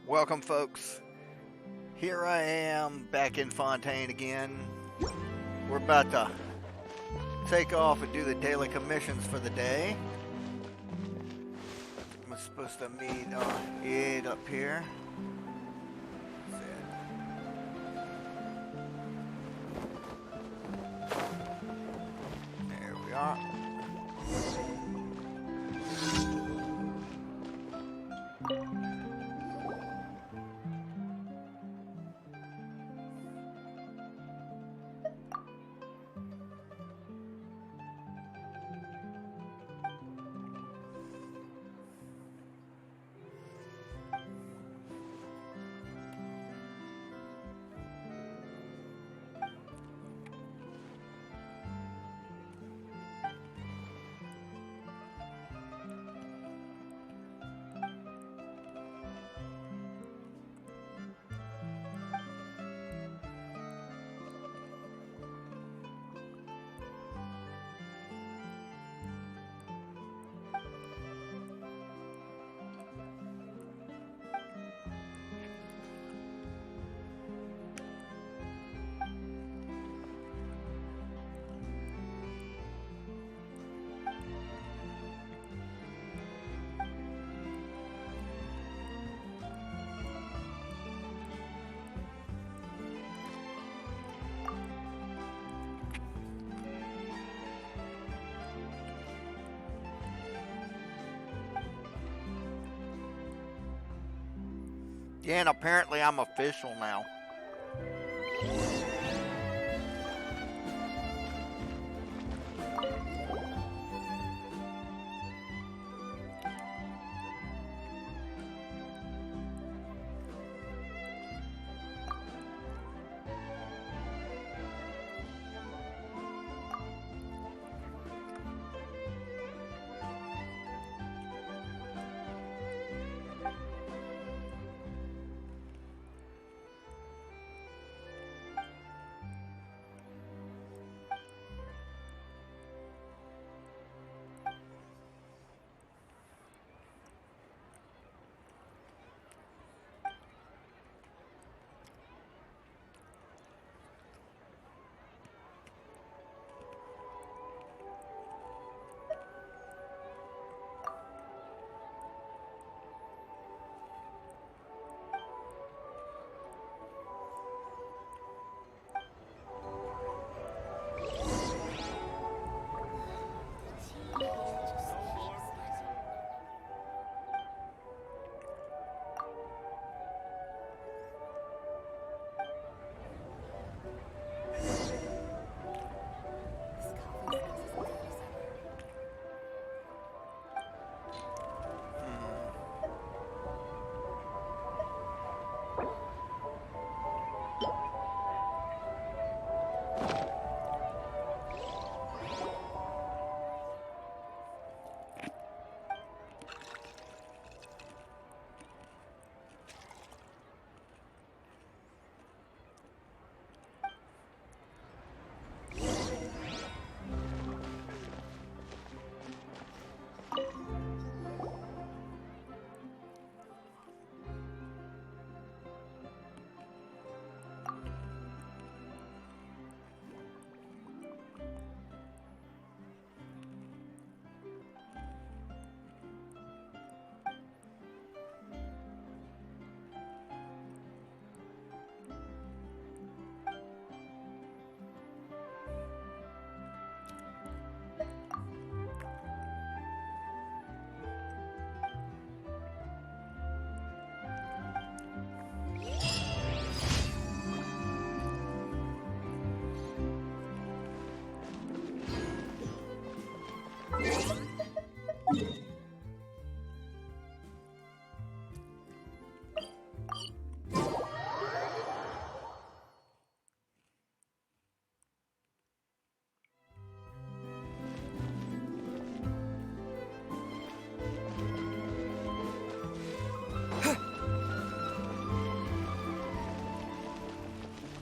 Welcome, folks. Here I am back in Fontaine again. We're about to take off and do the daily commissions for the day. I'm supposed to meet Id up here. There we are. Yeah, and apparently I'm official now.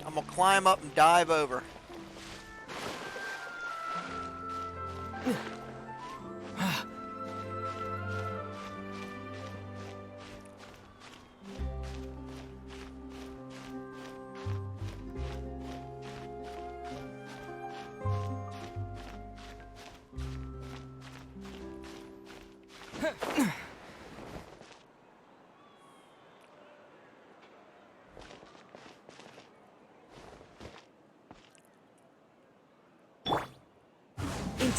I'm gonna climb up and dive over. Into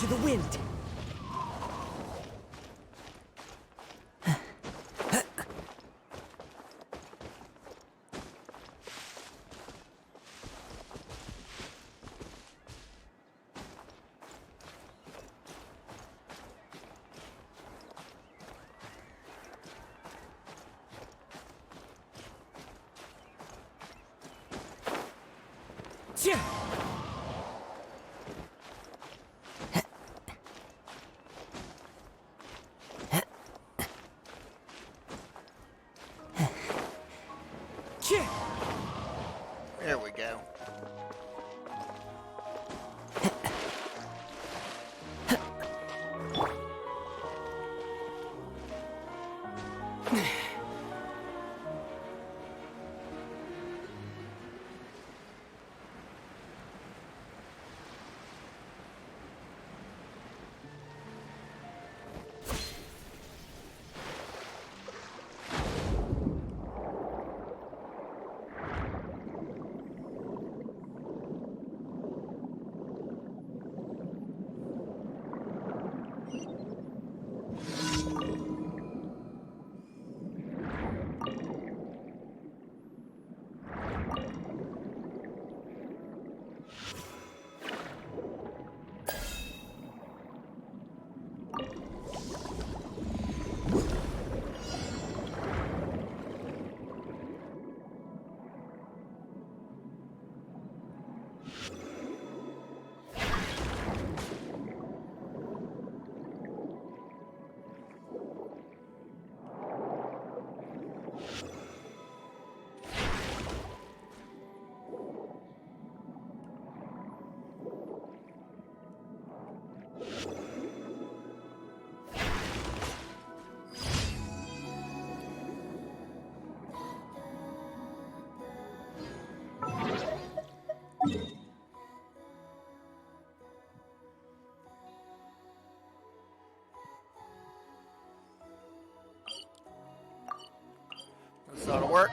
the wind. Yeah. There we go. This ought to work.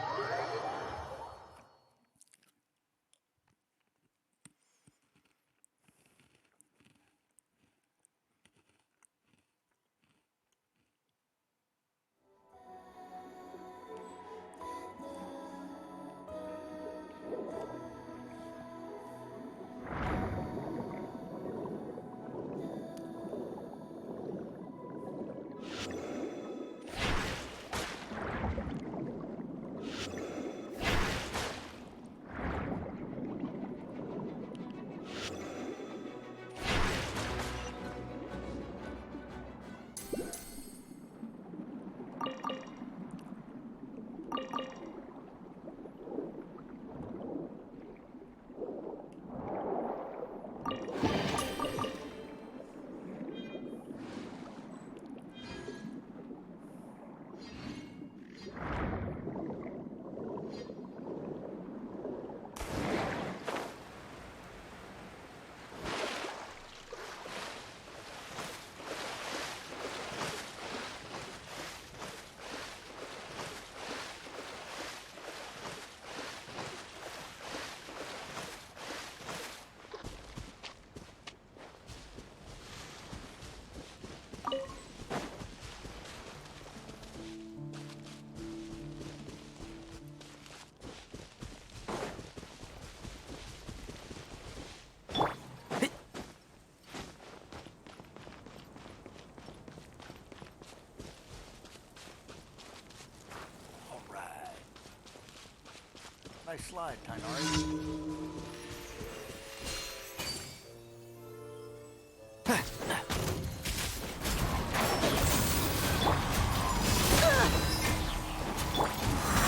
Nice slide, Tainari.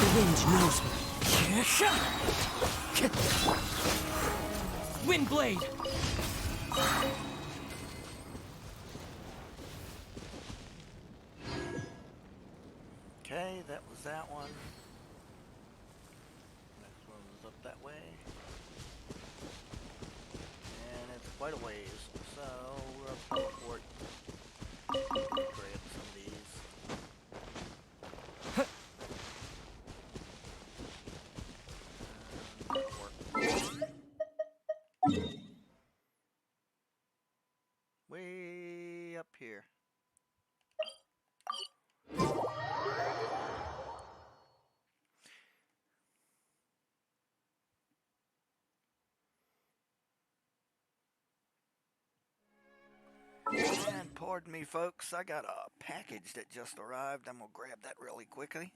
The wind knows me. Wind blade. Okay, that was that one. Next one was up that way. And it's quite a ways, so we're up to teleport. Grab some of these. Pardon me, folks. I got a package that just arrived. I'm going to grab that really quickly.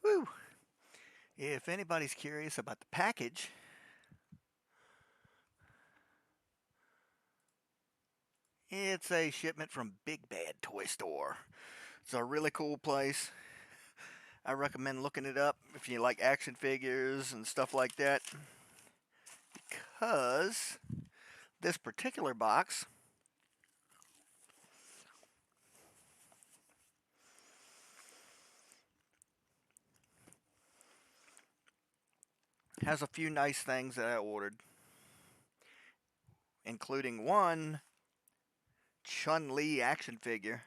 Woo! If anybody's curious about the package, it's a shipment from Big Bad Toy Store. It's a really cool place. I recommend looking it up if you like action figures and stuff like that, because this particular box has a few nice things that I ordered, including one Chun-Li action figure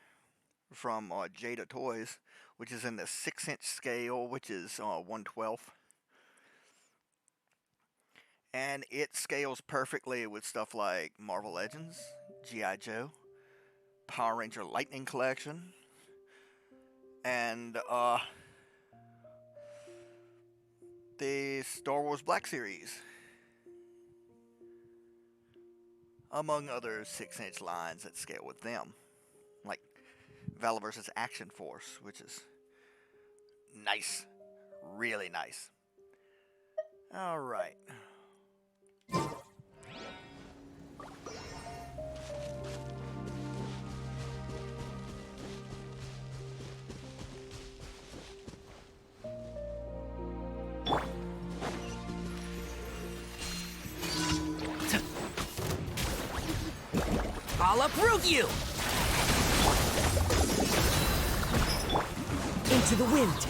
from Jada Toys, which is in the 6-inch scale, which is 1/12. And it scales perfectly with stuff like Marvel Legends, G.I. Joe, Power Ranger Lightning Collection, and the Star Wars Black Series, among other 6-inch lines that scale with them, like Valor vs. Action Force, which is nice, really nice. All right. I'll uproot you! Into the wind!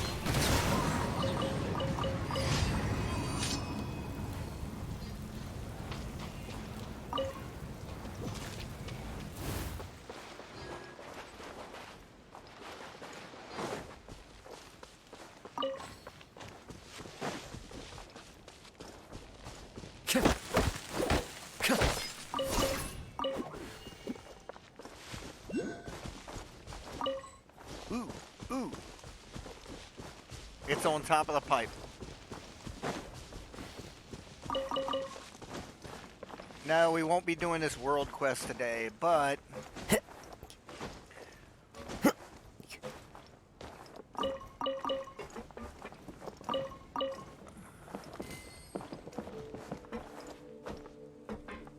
Ooh. It's on top of the pipe. No, we won't be doing this world quest today, but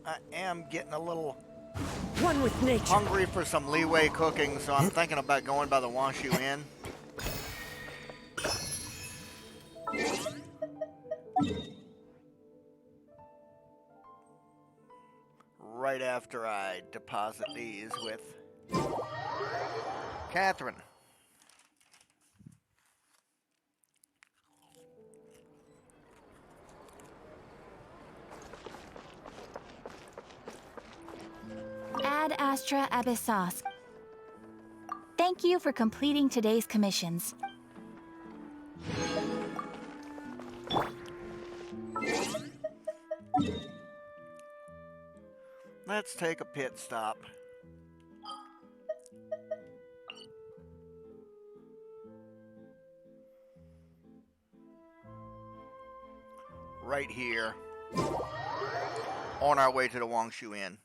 I am getting a little one with nature. hungry for some Liyue cooking, so I'm thinking about going by the Wanshu Inn. after I deposit these with Catherine. Ad Astra Abyssos. Thank you for completing today's commissions. Let's take a pit stop. Right here. On our way to the Wangshu Inn.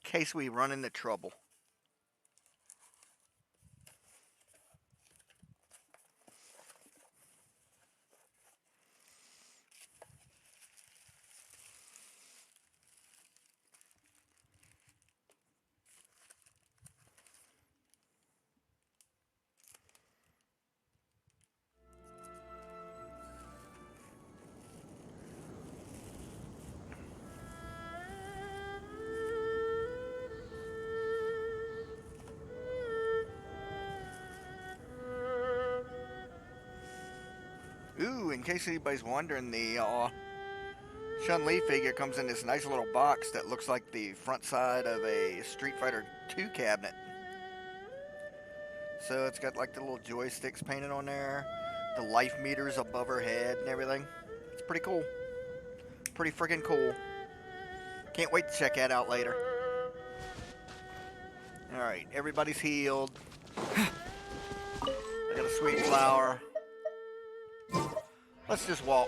In case we run into trouble. Ooh, in case anybody's wondering, the Chun-Li figure comes in this nice little box that looks like the front side of a Street Fighter 2 cabinet. So it's got like the little joysticks painted on there, the life meters above her head and everything. It's pretty cool. Pretty freaking cool. Can't wait to check that out later. Alright, everybody's healed. I got a sweet flower. Let's just walk.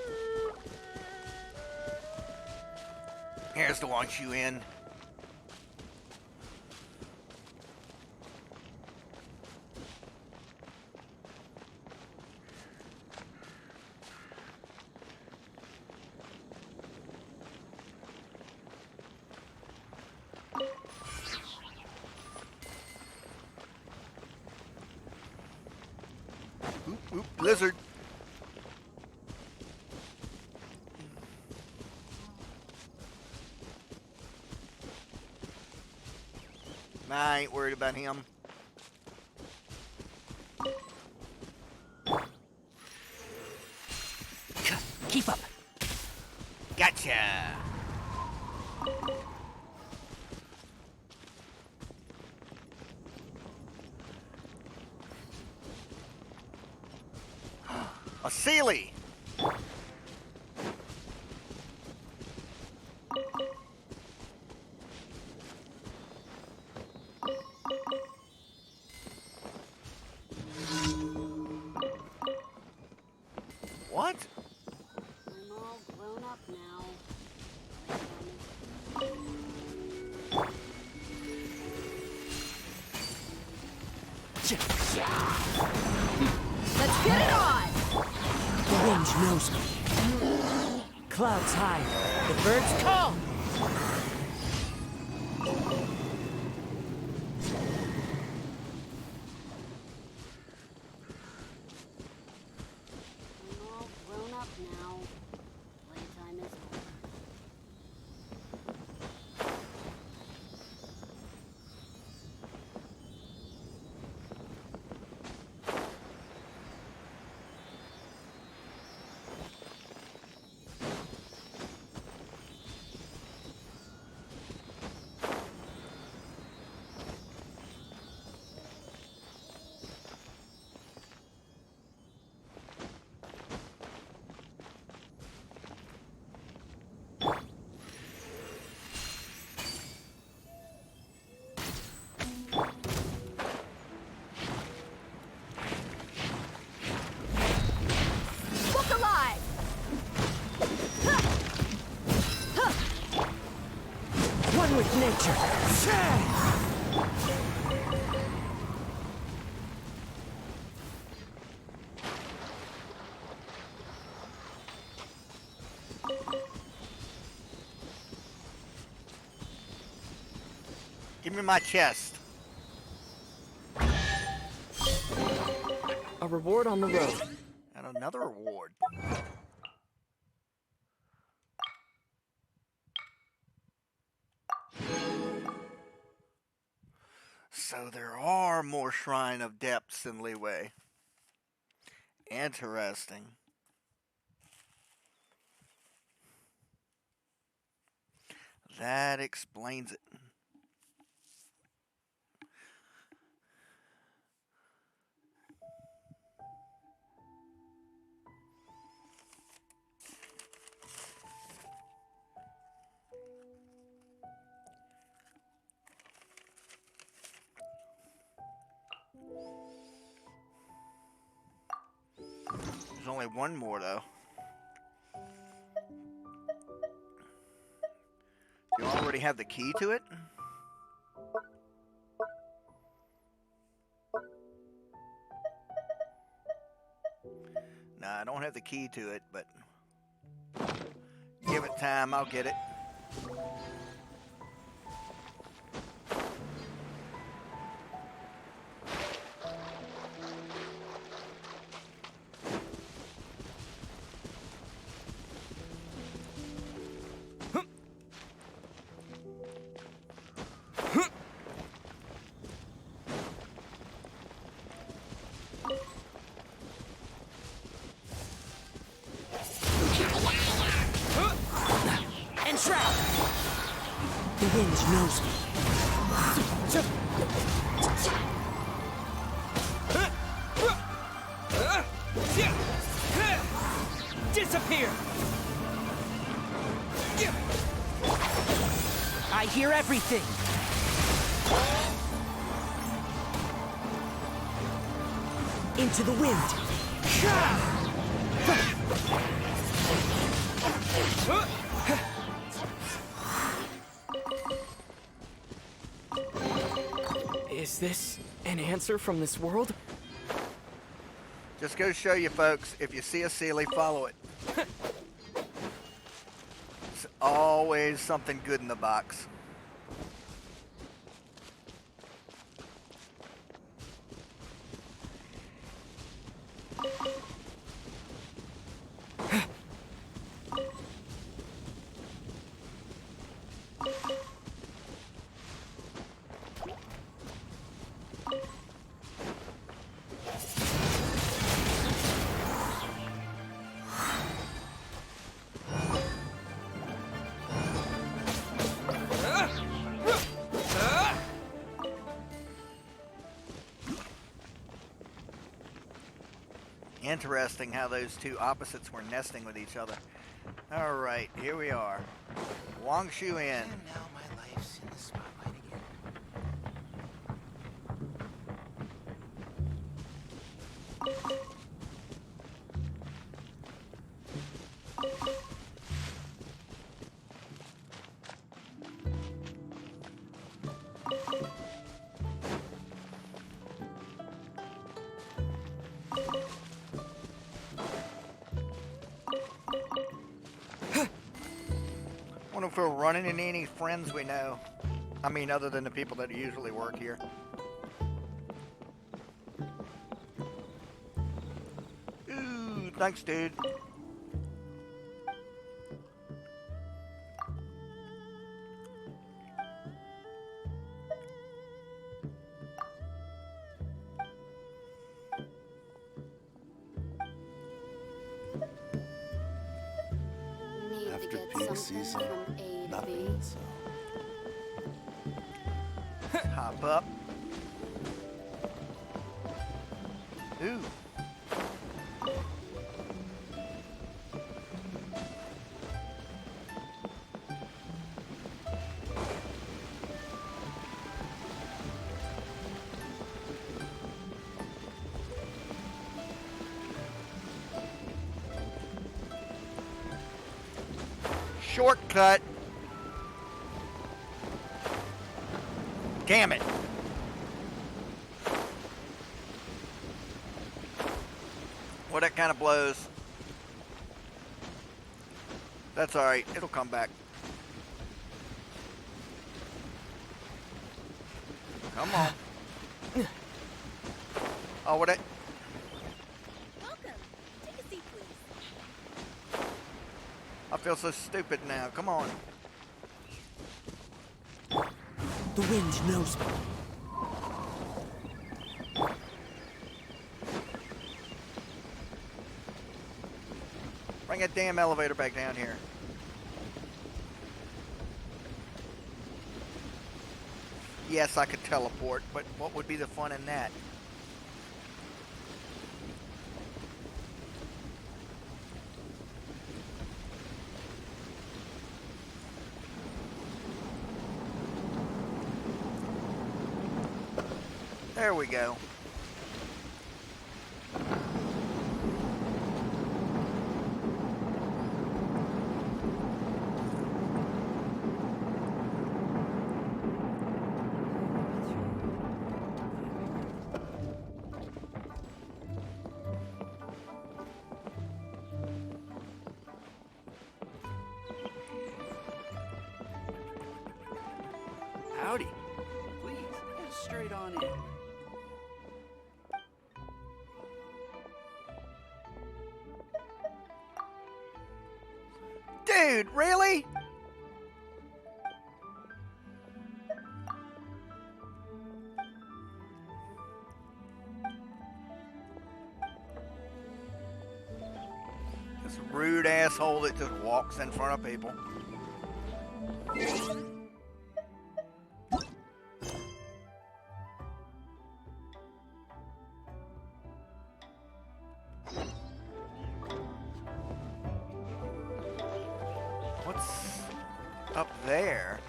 Here's the Wangshu Inn. Oop, oop, lizard. I ain't worried about him. Keep up. Gotcha. A Sealy. What? I'm all grown up now. Let's get it on! The wind knows me. Clouds high. The birds call. I'm all grown up now. Playtime is over. Look alive! One with nature. Give me my chest. A reward on the road. I don't Another reward. So there are more Shrine of Depths in Liyue. Interesting. That explains it. There's only one more, though. You already have the key to it? Nah, I don't have the key to it, but give it time, I'll get it. Entrap! The wind knows me. Disappear! I hear everything! Into the wind! Is this an answer from this world? Just goes to show you, folks, if you see a Sealy, follow it. It's always something good in the box. Interesting how those two opposites were nesting with each other. All right, here we are. Wangshu Inn. And now my life's in the spotlight again. Wonder if we're running into any friends we know. I mean, other than the people that usually work here. Ooh, thanks, dude. Need to After get peak something season, from A to B. nothing, so... Hop up. Ooh. Shortcut. Damn it. Well, that kind of blows. That's alright. It'll come back. Come on. Oh, what it? Welcome. Take a I feel so stupid now. Come on. The wind knows me. Bring that damn elevator back down here. Yes, I could teleport, but what would be the fun in that? There we go. Howdy. Please, get straight on in. Dude, really? This rude asshole that just walks in front of people. What's up there?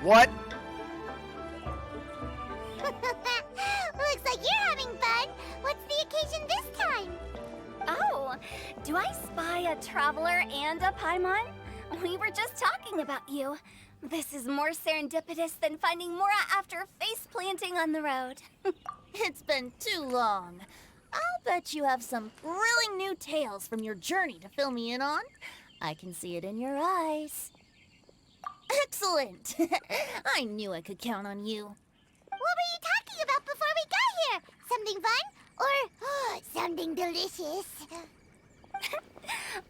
What? Looks like you're having fun. What's the occasion this time? Oh, do I spy a traveler and a Paimon? We were just talking about you. This is more serendipitous than finding Mora after face planting on the road. It's been too long. I'll bet you have some thrilling new tales from your journey to fill me in on. I can see it in your eyes. Excellent! I knew I could count on you. What were you talking about before we got here? Something fun? Or something delicious?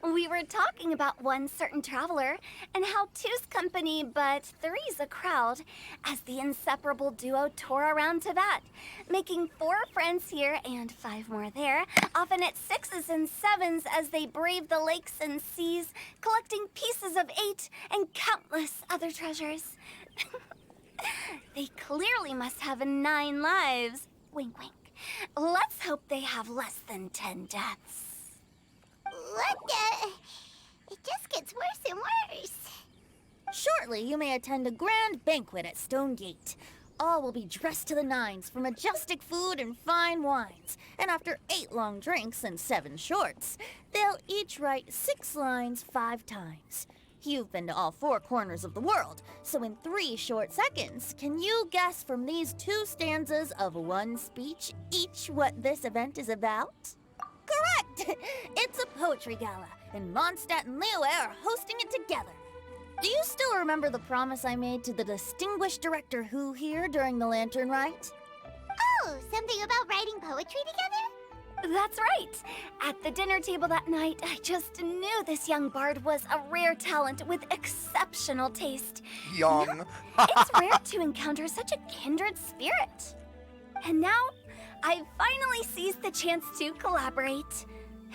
We were talking about one certain traveler and how two's company but three's a crowd as the inseparable duo tour around Tibet, making 4 friends here and 5 more there, often at 6s and 7s as they brave the lakes and seas, collecting pieces of 8 and countless other treasures. They clearly must have 9 lives. Wink, wink. Let's hope they have less than 10 deaths. What the? It just gets worse and worse. Shortly, you may attend a grand banquet at Stone Gate. All will be dressed to the nines for majestic food and fine wines. And after 8 long drinks and 7 shorts, they'll each write 6 lines 5 times. You've been to all 4 corners of the world, so in 3 short seconds, can you guess from these 2 stanzas of 1 speech each what this event is about? Correct! It's a poetry gala, and Mondstadt and Liyue are hosting it together. Do you still remember the promise I made to the distinguished director Who here during the Lantern Rite? Oh, something about writing poetry together? That's right. At the dinner table that night, I just knew this young bard was a rare talent with exceptional taste. Young. It's rare to encounter such a kindred spirit. And now, I've finally seized the chance to collaborate.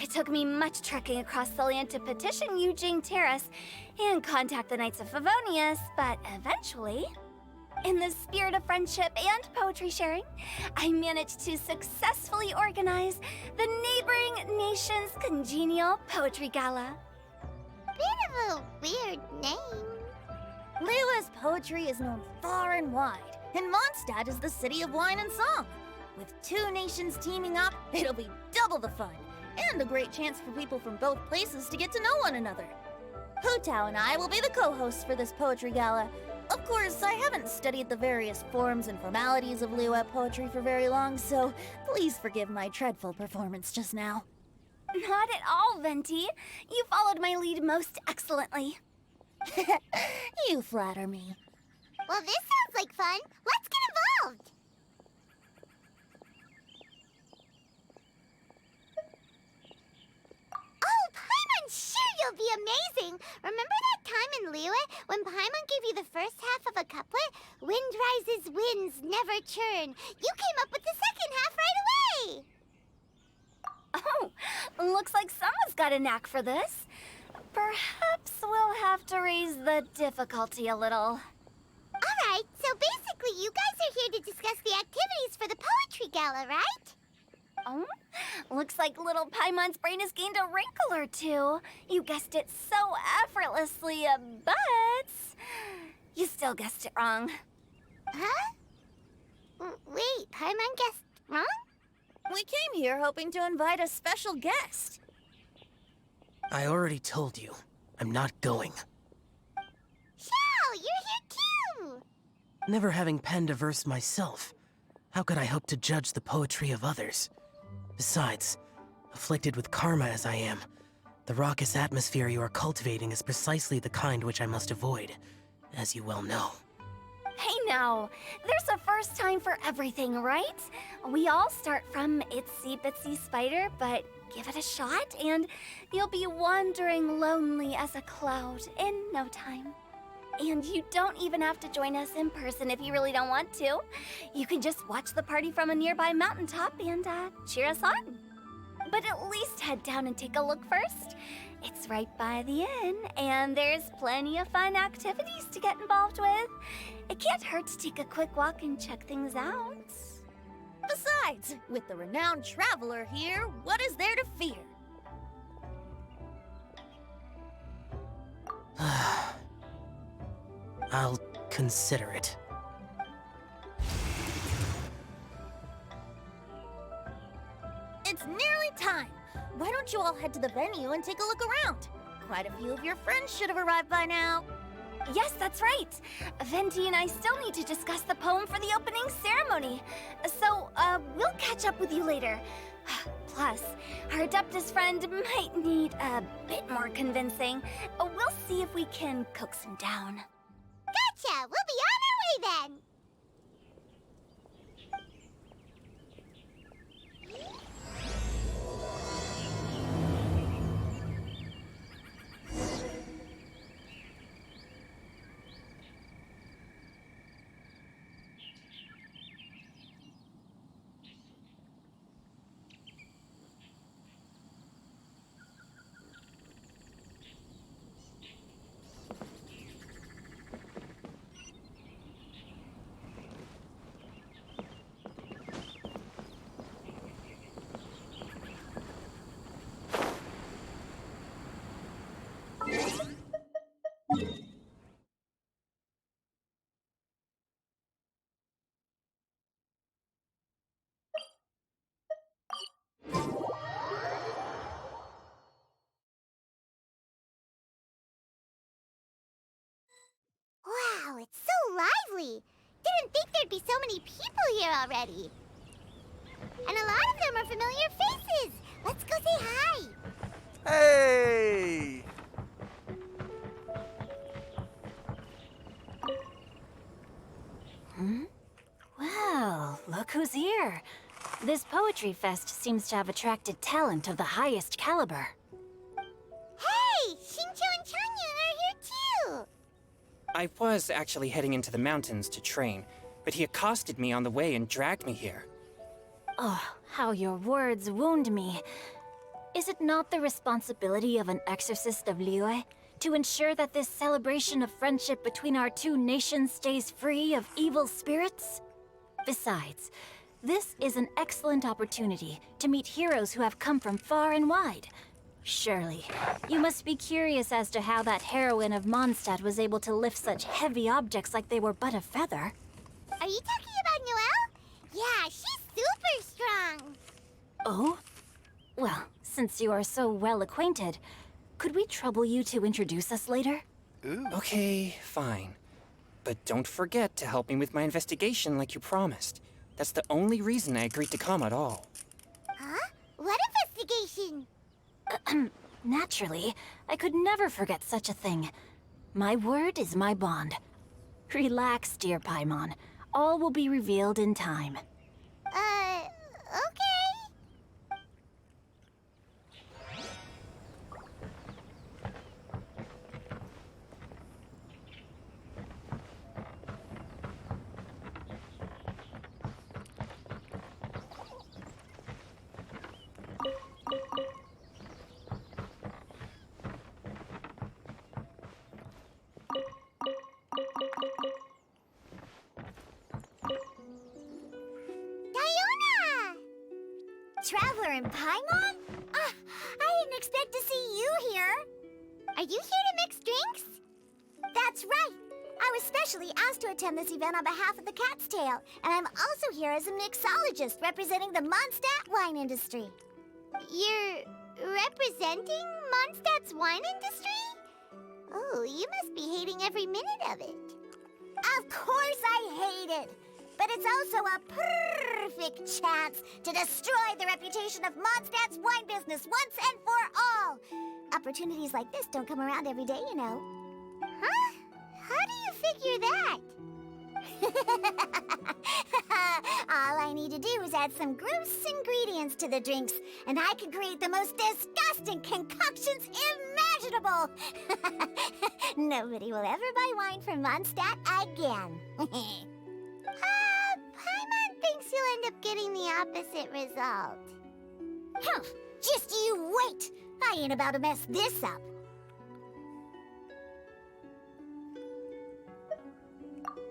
It took me much trekking across the land to petition Eugene Terrace and contact the Knights of Favonius, but eventually, in the spirit of friendship and poetry sharing, I managed to successfully organize the Neighboring Nations Congenial Poetry Gala. Bit of a weird name. Liyue's poetry is known far and wide, and Mondstadt is the city of wine and song. With 2 nations teaming up, it'll be double the fun, and a great chance for people from both places to get to know one another. Hu Tao and I will be the co-hosts for this poetry gala. Of course, I haven't studied the various forms and formalities of Liyue poetry for very long, so please forgive my dreadful performance just now. Not at all, Venti. You followed my lead most excellently. You flatter me. Well, this sounds like fun. Let's get involved. Oh, Paimon, sure you'll be amazing. Remember that time in Liyue when Paimon gave you the first half of a couplet? Wind rises, winds never churn. You came up with the second half right away. Oh, looks like someone's got a knack for this. Perhaps we'll have to raise the difficulty a little. All right, so basically you guys are here to discuss the activities for the poetry gala, right? Oh, looks like little Paimon's brain has gained a wrinkle or two. You guessed it so effortlessly, but you still guessed it wrong. Huh? Wait, Paimon guessed wrong? We came here hoping to invite a special guest. I already told you. I'm not going. Xiao, you're here too! Never having penned a verse myself, how could I hope to judge the poetry of others? Besides, afflicted with karma as I am, the raucous atmosphere you are cultivating is precisely the kind which I must avoid, as you well know. Hey now, there's a first time for everything, right? We all start from itsy bitsy spider, but give it a shot and you'll be wandering lonely as a cloud in no time. And you don't even have to join us in person if you really don't want to. You can just watch the party from a nearby mountaintop and cheer us on. But at least head down and take a look first. It's right by the inn, and there's plenty of fun activities to get involved with. It can't hurt to take a quick walk and check things out. Besides, with the renowned traveler here, what is there to fear? I'll consider it. It's nearly time. Why don't you all head to the venue and take a look around? Quite a few of your friends should have arrived by now. Yes, that's right. Venti and I still need to discuss the poem for the opening ceremony. So, we'll catch up with you later. Plus, our Adeptus friend might need a bit more convincing. We'll see if we can coax him down. Gotcha! We'll be on our way then! Wow, it's so lively! Didn't think there'd be so many people here already. And a lot of them are familiar faces. Let's go say hi. Hey! Well, look who's here. This poetry fest seems to have attracted talent of the highest caliber. Hey, Xingqiu and Changyun are here too. I was actually heading into the mountains to train, but he accosted me on the way and dragged me here. Oh, how your words wound me. Is it not the responsibility of an exorcist of Liyue to ensure that this celebration of friendship between our two nations stays free of evil spirits? Besides, this is an excellent opportunity to meet heroes who have come from far and wide. Surely, you must be curious as to how that heroine of Mondstadt was able to lift such heavy objects like they were but a feather. Are you talking about Noelle? Yeah, she's super strong. Oh? Well, since you are so well acquainted, could we trouble you to introduce us later? Ooh. Okay, fine. But don't forget to help me with my investigation like you promised. That's the only reason I agreed to come at all. Huh? What investigation? Naturally, I could never forget such a thing. My word is my bond. Relax, dear Paimon. All will be revealed in time. Okay. Diona! Traveler in Paimon? I didn't expect to see you here. Are you here to mix drinks? That's right. I was specially asked to attend this event on behalf of the Cat's Tail, and I'm also here as a mixologist representing the Mondstadt wine industry. You're representing Mondstadt's wine industry? Oh, you must be hating every minute of it. Of course I hate it. But it's also a perfect chance to destroy the reputation of Mondstadt's wine business once and for all. Opportunities like this don't come around every day, you know. Huh? How do you figure that? All I need to do is add some gross ingredients to the drinks, and I can create the most disgusting concoctions imaginable. Nobody will ever buy wine from Mondstadt again. Paimon thinks you'll end up getting the opposite result. Huh, just you wait! I ain't about to mess this up.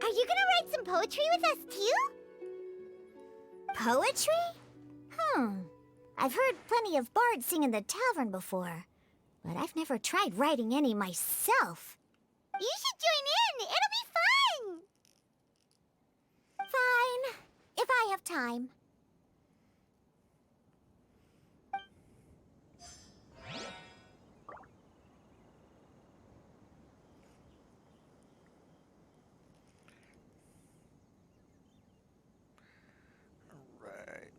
Are you gonna write some poetry with us too? Poetry? I've heard plenty of bards sing in the tavern before, but I've never tried writing any myself. You should join in! It'll be fun! Fine, if I have time. Alright.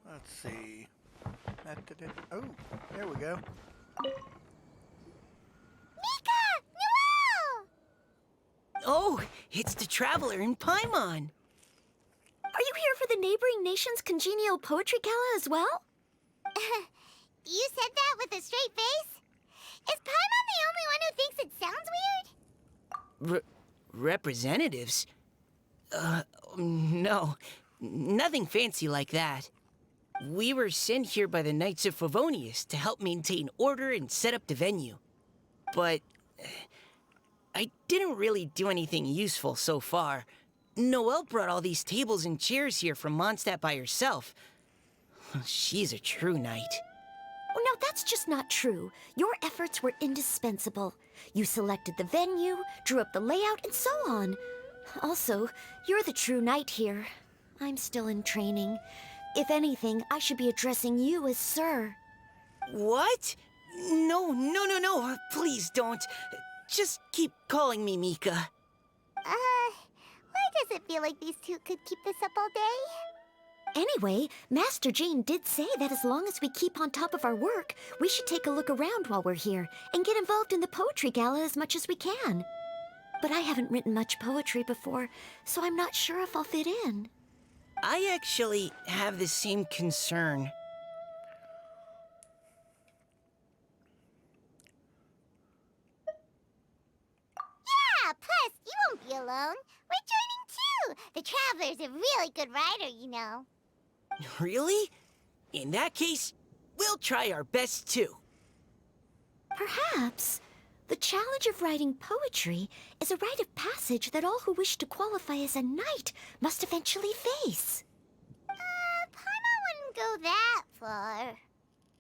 Let's see. Oh, there we go. Mika! Noelle! Oh, it's the Traveler in Paimon. Are you here for the neighboring nation's congenial poetry gala as well? You said that with a straight face? Is Paimon the only one who thinks it sounds weird? Representatives? No. Nothing fancy like that. We were sent here by the Knights of Favonius to help maintain order and set up the venue. But I didn't really do anything useful so far. Noelle brought all these tables and chairs here from Mondstadt by herself. She's a true knight. Oh, no, that's just not true. Your efforts were indispensable. You selected the venue, drew up the layout, and so on. Also, you're the true knight here. I'm still in training. If anything, I should be addressing you as Sir. What? No. Please don't. Just keep calling me Mika. Why does it feel like these two could keep this up all day? Anyway, Master Jane did say that as long as we keep on top of our work, we should take a look around while we're here and get involved in the poetry gala as much as we can. But I haven't written much poetry before, so I'm not sure if I'll fit in. I actually have the same concern. Yeah, plus, you won't be alone. We're joining too. The Traveler's a really good writer, you know. Really? In that case, we'll try our best too. Perhaps the challenge of writing poetry is a rite of passage that all who wish to qualify as a knight must eventually face. Paimon wouldn't go that far.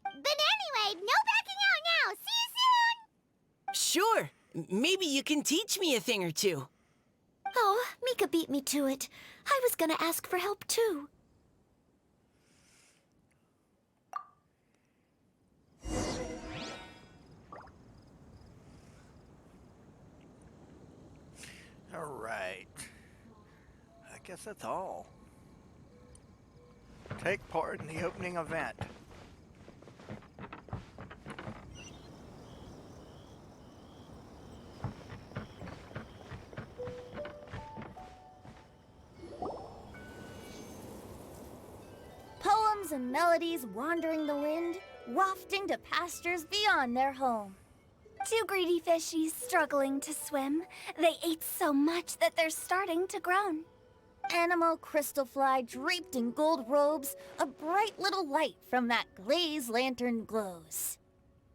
But anyway, no backing out now. See you soon! Sure. Maybe you can teach me a thing or two. Oh, Mika beat me to it. I was gonna ask for help too. Alright. I guess that's all. Take part in the opening event. songs and melodies wandering the wind, wafting to pastures beyond their home. Two greedy fishies struggling to swim. They ate so much that they're starting to groan. Animal crystal fly draped in gold robes, a bright little light from that glazed lantern glows.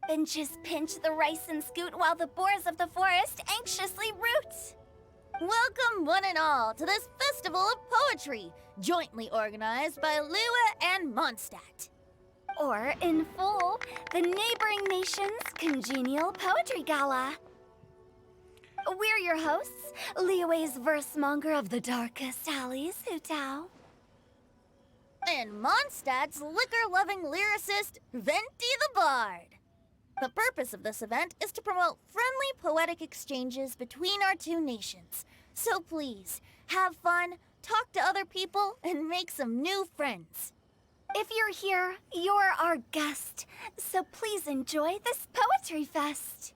Benches pinch the rice and scoot while the boars of the forest anxiously root. Welcome one and all to this festival of poetry, jointly organized by Liyue and Mondstadt. Or, in full, the neighboring nation's congenial poetry gala. We're your hosts, Liyue's verse-monger of the darkest alleys, Hutao. And Mondstadt's liquor-loving lyricist, Venti the Bard. The purpose of this event is to promote friendly poetic exchanges between our two nations. So please, have fun, talk to other people, and make some new friends. If you're here, you're our guest, so please enjoy this poetry fest.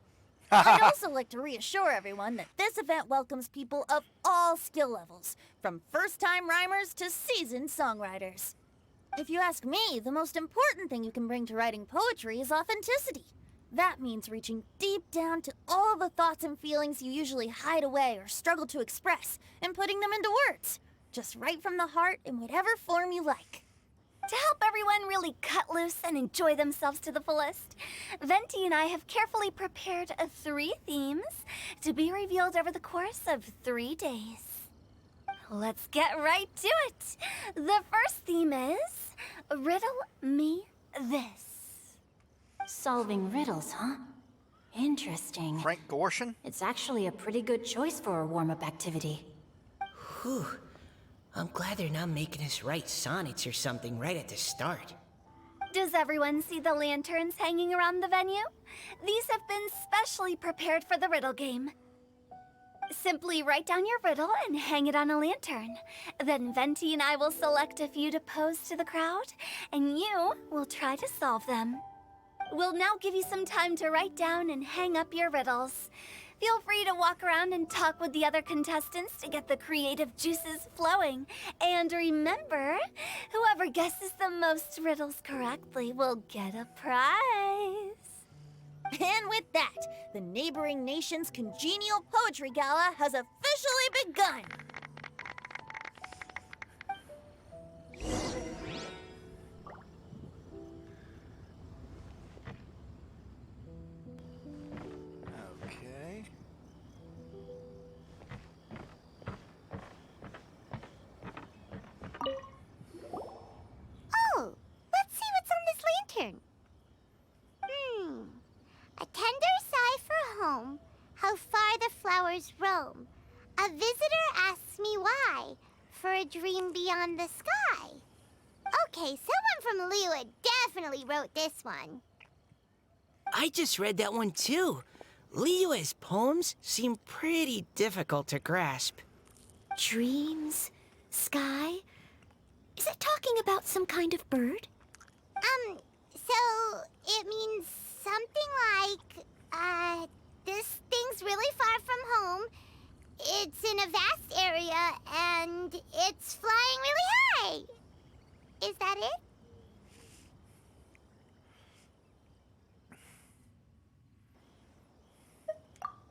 I'd also like to reassure everyone that this event welcomes people of all skill levels, from first-time rhymers to seasoned songwriters. If you ask me, the most important thing you can bring to writing poetry is authenticity. That means reaching deep down to all the thoughts and feelings you usually hide away or struggle to express, and putting them into words, just right from the heart in whatever form you like. To help everyone really cut loose and enjoy themselves to the fullest, Venti and I have carefully prepared 3 themes to be revealed over the course of 3 days. Let's get right to it. The first theme is Riddle Me This. Solving riddles, huh? Interesting. Frank Gorshin? It's actually a pretty good choice for a warm-up activity. Whew. I'm glad they're not making us write sonnets or something right at the start. Does everyone see the lanterns hanging around the venue? These have been specially prepared for the riddle game. Simply write down your riddle and hang it on a lantern. Then Venti and I will select a few to pose to the crowd, and you will try to solve them. We'll now give you some time to write down and hang up your riddles. Feel free to walk around and talk with the other contestants to get the creative juices flowing. And remember, whoever guesses the most riddles correctly will get a prize. And with that, the neighboring nation's congenial poetry gala has officially begun. Okay. Oh, let's see what's on this lantern. A tender sigh for home, how far the flowers roam. A visitor asks me why, for a dream beyond the sky. Okay, someone from Liyue definitely wrote this one. I just read that one too. Liyue's poems seem pretty difficult to grasp. Dreams? Sky? Is it talking about some kind of bird? So it means something like, this thing's really far from home. It's in a vast area, and it's flying really high. Is that it?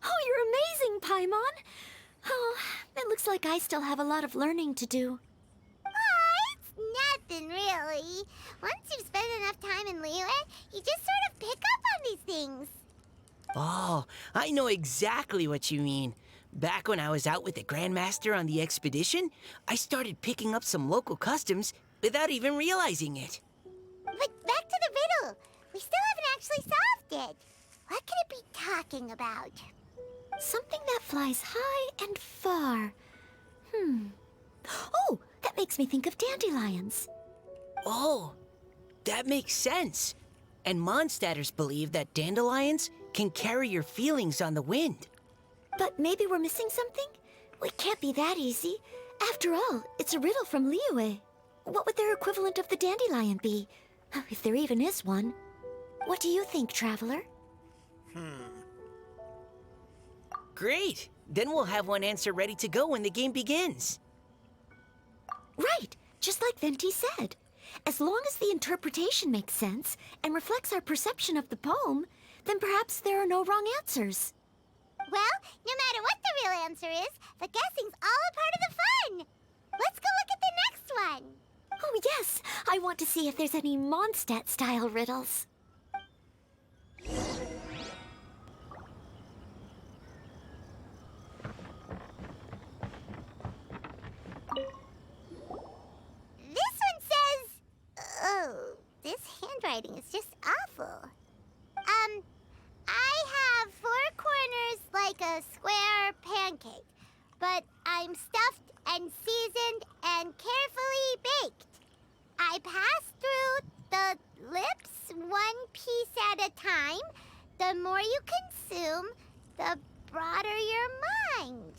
Oh, you're amazing, Paimon! Oh, it looks like I still have a lot of learning to do. It's nothing, really. Once you've spent enough time in Liyue, you just sort of pick up on these things. Oh, I know exactly what you mean. Back when I was out with the Grandmaster on the expedition, I started picking up some local customs without even realizing it. But back to the riddle. We still haven't actually solved it. What could it be talking about? Something that flies high and far. Oh, that makes me think of dandelions. Oh, that makes sense. And Mondstatters believe that dandelions can carry your feelings on the wind. But maybe we're missing something? It can't be that easy. After all, it's a riddle from Liyue. What would their equivalent of the dandelion be? If there even is one. What do you think, Traveler? Great! Then we'll have one answer ready to go when the game begins. Right, just like Venti said. As long as the interpretation makes sense and reflects our perception of the poem, then perhaps there are no wrong answers. Well, no matter what the real answer is, the guessing's all a part of the fun. Let's go look at the next one. Oh, yes. I want to see if there's any Mondstadt-style riddles. This one says... Oh, this handwriting is just awful. I have 4 corners like a square pancake, but I'm stuffed and seasoned and carefully baked. I pass through the lips 1 piece at a time. The more you consume, the broader your mind.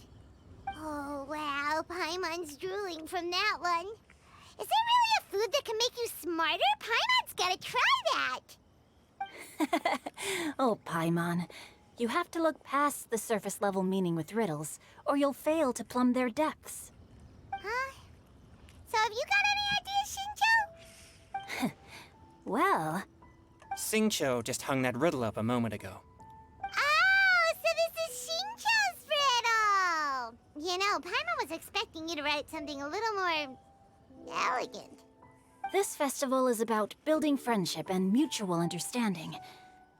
Oh, wow, Paimon's drooling from that one. Is there really a food that can make you smarter? Paimon's gotta try that. Oh, Paimon. You have to look past the surface level meaning with riddles, or you'll fail to plumb their depths. Huh? So have you got any ideas, Shinjo? Well, Singcho just hung that riddle up a moment ago. Oh, so this is Shincho's riddle! You know, Paimon was expecting you to write something a little more... elegant. this festival is about building friendship and mutual understanding.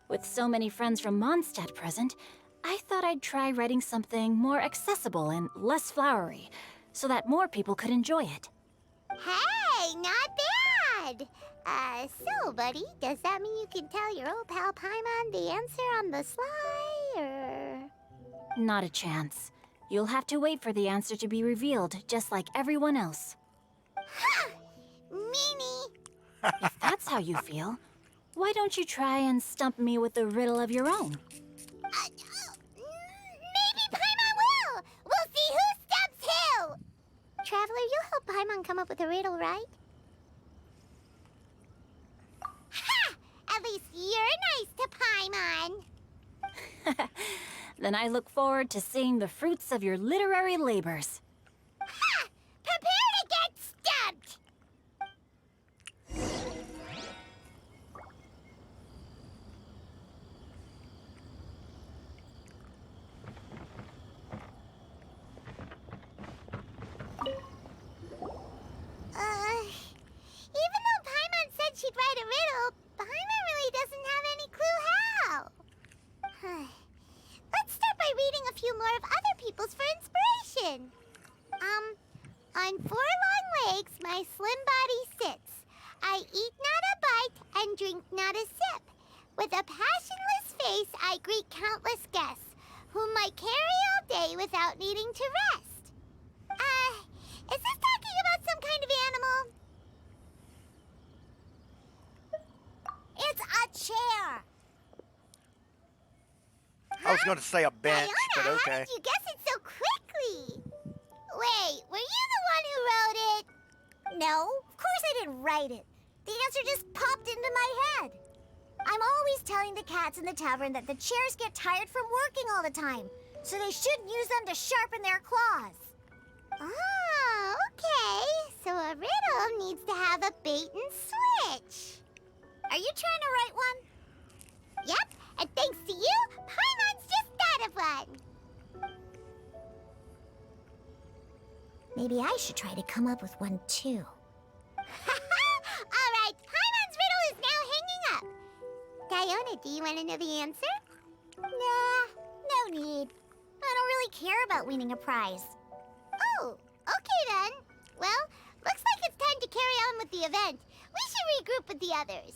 With so many friends from Mondstadt present, I thought I'd try writing something more accessible and less flowery, so that more people could enjoy it. Hey, not bad! So, buddy, does that mean you can tell your old pal Paimon the answer on the sly, or...? Not a chance. You'll have to wait for the answer to be revealed, just like everyone else. Ha! Meanie! If that's how you feel, why don't you try and stump me with a riddle of your own? Maybe Paimon will! We'll see who stumps who! Traveler, you'll help Paimon come up with a riddle, right? Ha! At least you're nice to Paimon! Then I look forward to seeing the fruits of your literary labors. Ha! Prepare to get stumped! Even though Paimon said she'd write a riddle, Paimon really doesn't have any clue how. Let's start by reading a few more of other people's for inspiration. On 4 long legs, my slim body sits. I eat not a bite and drink not a sip. With a passionless face, I greet countless guests, whom I carry all day without needing to rest. Is this talking about some kind of animal? It's a chair. I was going to say a bench, Diana, but how okay. did you guess it so quickly? Wait, were you the one who wrote it? No, of course I didn't write it. The answer just popped into my head. I'm always telling the cats in the tavern that the chairs get tired from working all the time, so they shouldn't use them to sharpen their claws. Oh, okay. So a riddle needs to have a bait and switch. Are you trying to write one? Yep, and thanks to you, Paimon's just thought of one. Maybe I should try to come up with one too. All right, Paimon's riddle is now hanging up. Diona, do you want to know the answer? Nah, no need. I don't really care about winning a prize. Oh, okay then. Well, looks like it's time to carry on with the event. We should regroup with the others.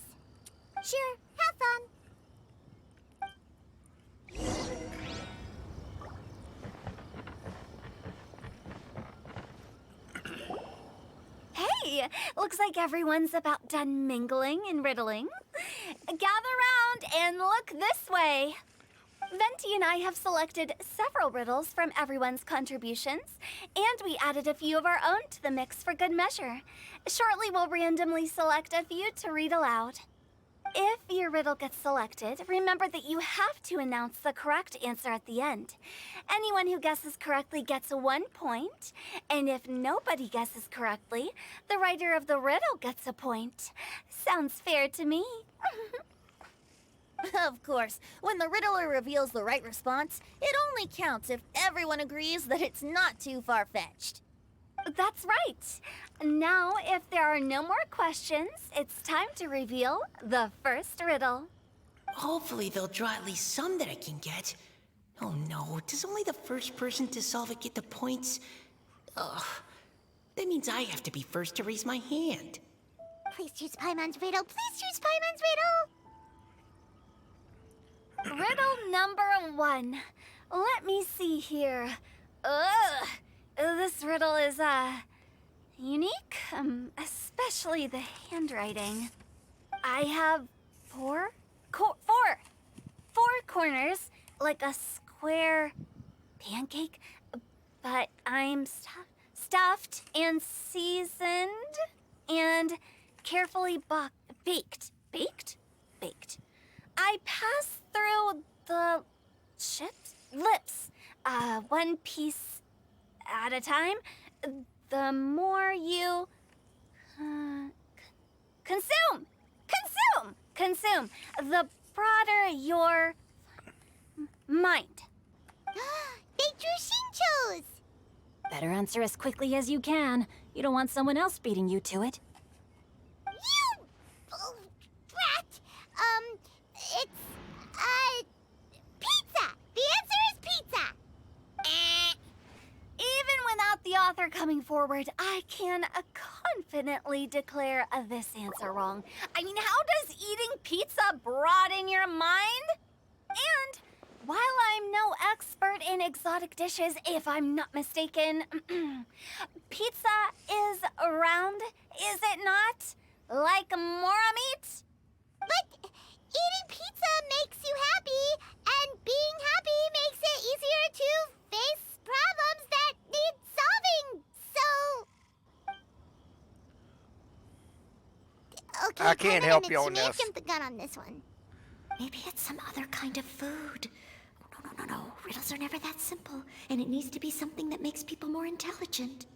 Sure, have fun. Hey, looks like everyone's about done mingling and riddling. Gather round and look this way. Venti and I have selected several riddles from everyone's contributions, and we added a few of our own to the mix for good measure. Shortly, we'll randomly select a few to read aloud. If your riddle gets selected, remember that you have to announce the correct answer at the end. Anyone who guesses correctly gets 1 point, and if nobody guesses correctly, the writer of the riddle gets a point. Sounds fair to me. Of course, when the riddler reveals the right response, it only counts if everyone agrees that it's not too far-fetched. That's right. Now, if there are no more questions, it's time to reveal the first riddle. Hopefully they'll draw at least some that I can get. Oh no, does only the first person to solve it get the points? Ugh, that means I have to be first to raise my hand. Please choose Paimon's riddle. Please choose Paimon's riddle. Riddle number 1. Let me see here. Ugh. This riddle is, unique, especially the handwriting. I have four corners, like a square pancake, but I'm stuffed and seasoned and carefully baked. Baked. I pass through the lips, one piece at a time. The more you consume, the broader your mind. They drew Shinchos! Better answer as quickly as you can. You don't want someone else beating you to it. You brat! It's pizza! The answer is pizza! Even without the author coming forward, I can confidently declare this answer wrong. I mean, how does eating pizza broaden your mind? And while I'm no expert in exotic dishes, if I'm not mistaken, pizza is round, is it not? Like mora meat? But eating pizza makes you happy, and being happy makes it easier to face problems that need solving, so... Okay, I can't help you on may have this. jumped the gun on this one. Maybe it's some other kind of food. No. Riddles are never that simple, and it needs to be something that makes people more intelligent.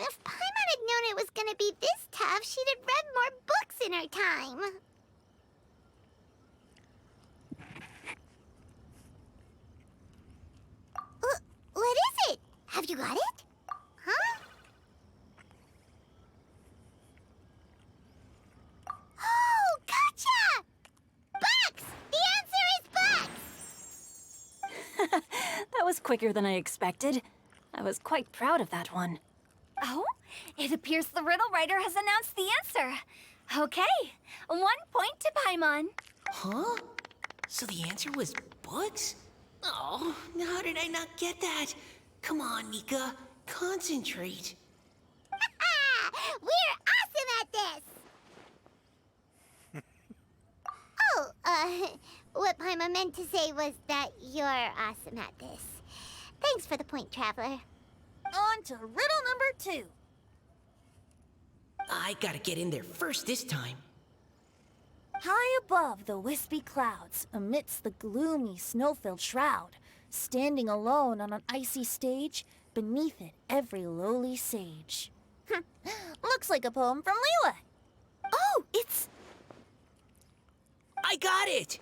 If Paimon had known it was gonna be this tough, she'd have read more books in her time. What is it? Have you got it? Huh? Oh, gotcha! Bucks! The answer is bucks! That was quicker than I expected. I was quite proud of that one. Oh, it appears the riddle writer has announced the answer. Okay, 1 point to Paimon. Huh? So the answer was bugs? Oh, how did I not get that? Come on, Mika. Concentrate. We're awesome at this! What Paimon meant to say was that you're awesome at this. Thanks for the point, Traveler. On to riddle number 2. I gotta get in there first this time. High above the wispy clouds, amidst the gloomy snow-filled shroud, standing alone on an icy stage, beneath it every lowly sage. Looks like a poem from Liyue. Oh, it's... I got it!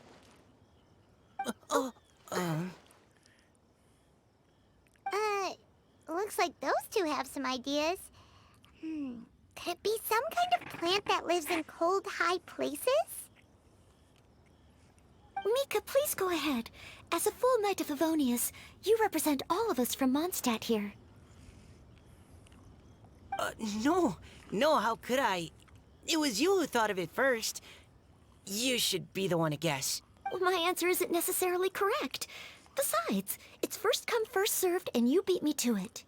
Looks like those two have some ideas. Could it be some kind of plant that lives in cold, high places? Mika, please go ahead. As a full Knight of Favonius, you represent all of us from Mondstadt here. No, how could I? It was you who thought of it first. You should be the one to guess. My answer isn't necessarily correct. Besides, it's first come, first served, and you beat me to it.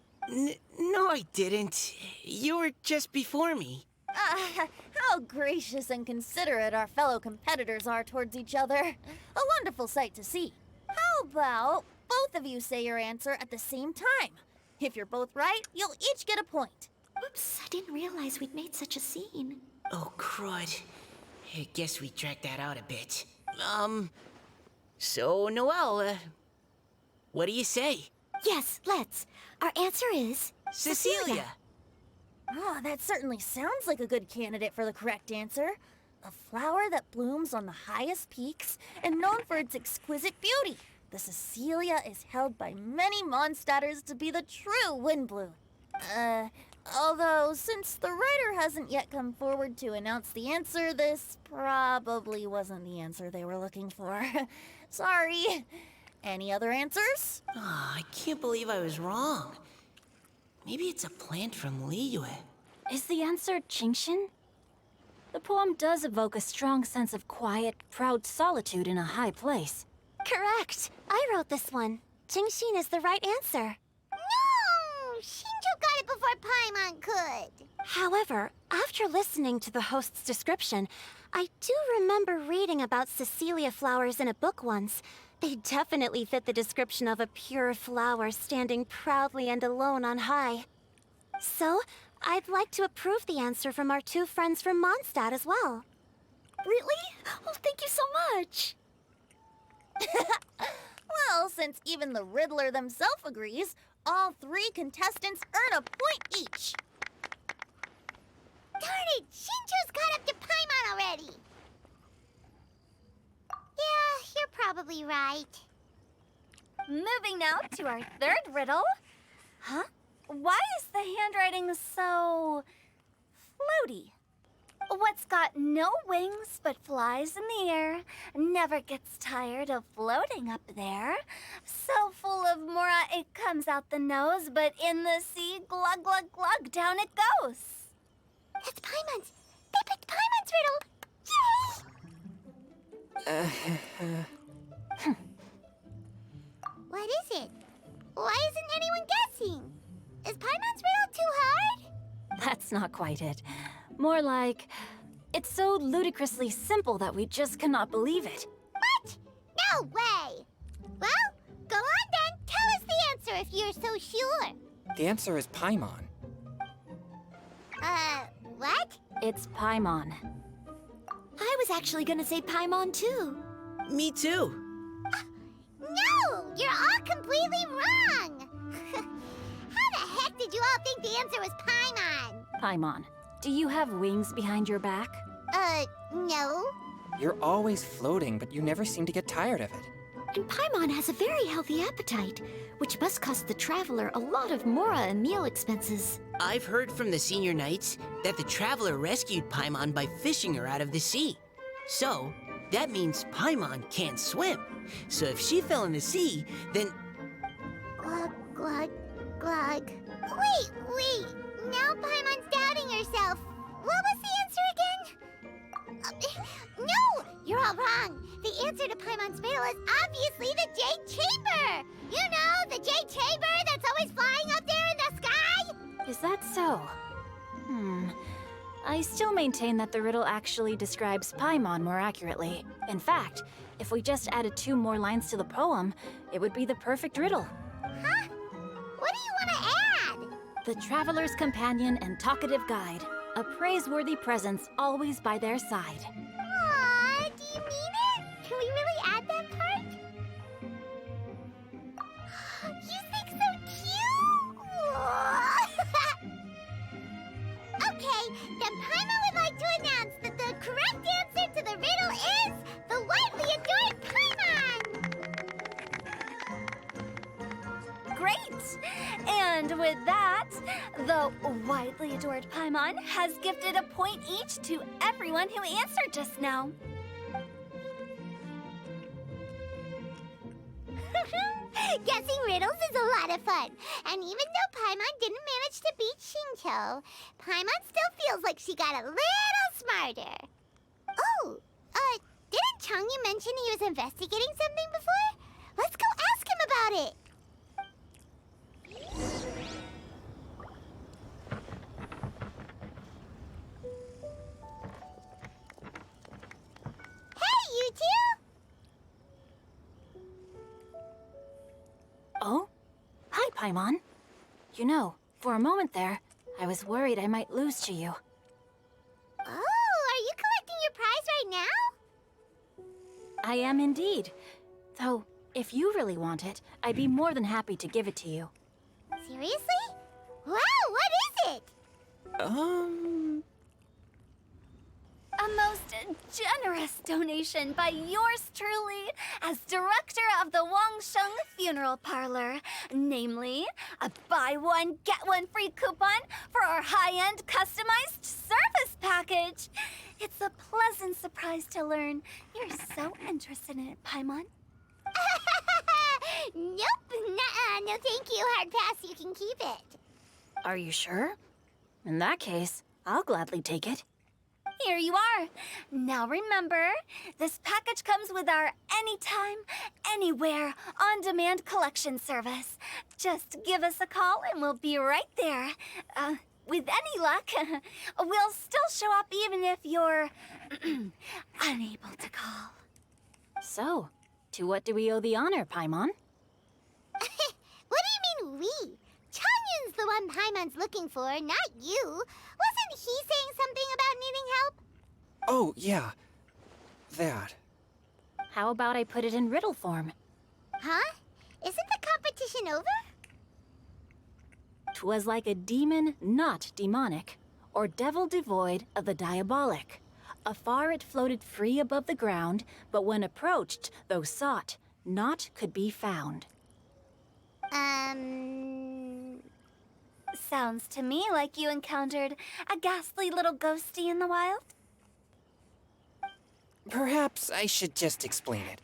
No, I didn't. You were just before me. How gracious and considerate our fellow competitors are towards each other. A wonderful sight to see. How about both of you say your answer at the same time? If you're both right, you'll each get a point. Oops, I didn't realize we'd made such a scene. Oh, crud. I guess we dragged that out a bit. So, Noelle, what do you say? Yes, let's. Our answer is... Cecilia! Oh, that certainly sounds like a good candidate for the correct answer. A flower that blooms on the highest peaks and known for its exquisite beauty. The Cecilia is held by many Mondstadters to be the true Windbloom. Although, since the writer hasn't yet come forward to announce the answer, this probably wasn't the answer they were looking for. Sorry. Any other answers? Oh, I can't believe I was wrong. Maybe it's a plant from Liyue. Is the answer Genshin? The poem does evoke a strong sense of quiet, proud solitude in a high place. Correct. I wrote this one. Genshin is the right answer. No! Shinjo got it before Paimon could. However, after listening to the host's description, I do remember reading about Cecilia flowers in a book once. They definitely fit the description of a pure flower standing proudly and alone on high. So, I'd like to approve the answer from our two friends from Mondstadt as well. Really? Oh, thank you so much. Well, since even the Riddler themselves agrees, all three contestants earn a point each. Darn it! Shinjo's caught up to Paimon already. Yeah, you're probably right. Moving now to our third riddle. Huh? Why is the handwriting so floaty? What's got no wings but flies in the air, never gets tired of floating up there. So full of mora it comes out the nose, but in the sea, glug glug glug, down it goes. That's Paimon's. They picked Paimon's riddle. Yay! What is it? Why isn't anyone guessing? Is Paimon's riddle too hard? That's not quite it. More like, it's so ludicrously simple that we just cannot believe it. What? No way! Well, go on then. Tell us the answer if you're so sure. The answer is Paimon. What? It's Paimon. I was actually gonna say Paimon too. Me too. No! You're all completely wrong! How the heck did you all think the answer was Paimon? Paimon, do you have wings behind your back? No. You're always floating, but you never seem to get tired of it. And Paimon has a very healthy appetite, which must cost the traveler a lot of mora and meal expenses. I've heard from the senior knights that the traveler rescued Paimon by fishing her out of the sea. So, that means Paimon can't swim. So if she fell in the sea, then... Glug, glug, glug. Wait! Now Paimon's doubting herself. What was the answer again? No! You're all wrong. The answer to Paimon's riddle is obviously the Jade Chamber! You know, the Jade Chamber that's always flying up there in the sky? Is that so? I still maintain that the riddle actually describes Paimon more accurately. In fact, if we just added 2 more lines to the poem, it would be the perfect riddle. Huh? What do you want to add? The traveler's companion and talkative guide, a praiseworthy presence always by their side. Aw, do you mean it? Can we really add that part? You think so cute? Okay, then Paimon would like to announce that the correct answer to the riddle is the widely adored Paimon! Great! And with that, the widely adored Paimon has gifted a point each to everyone who answered just now. Guessing riddles is a lot of fun. And even though Paimon didn't manage to beat Shinto, Paimon still feels like she got a little smarter. Oh, didn't Changyu mention he was investigating something before? Let's go ask him about it. Hey, you two! Oh? Hi, Paimon. You know, for a moment there, I was worried I might lose to you. Oh, are you collecting your prize right now? I am indeed. Though, if you really want it, I'd be more than happy to give it to you. Seriously? Wow, what is it? A most generous donation by yours truly as director of the Wangsheng Funeral Parlor. Namely, a buy one, get one free coupon for our high-end customized service package. It's a pleasant surprise to learn you're so interested in it, Paimon. Nope, nuh-uh, no thank you, hard pass, you can keep it. Are you sure? In that case, I'll gladly take it. Here you are. Now remember, this package comes with our anytime, anywhere, on-demand collection service. Just give us a call and we'll be right there. With any luck, we'll still show up even if you're unable to call. So, to what do we owe the honor, Paimon? What do you mean we? Changyun's the one Paimon's looking for, not you. Wasn't he saying something about needing help? Oh, yeah. That. How about I put it in riddle form? Huh? Isn't the competition over? 'Twas like a demon not demonic, or devil devoid of the diabolic. Afar it floated free above the ground, but when approached, though sought, naught could be found. Sounds to me like you encountered a ghastly little ghosty in the wild. Perhaps I should just explain it.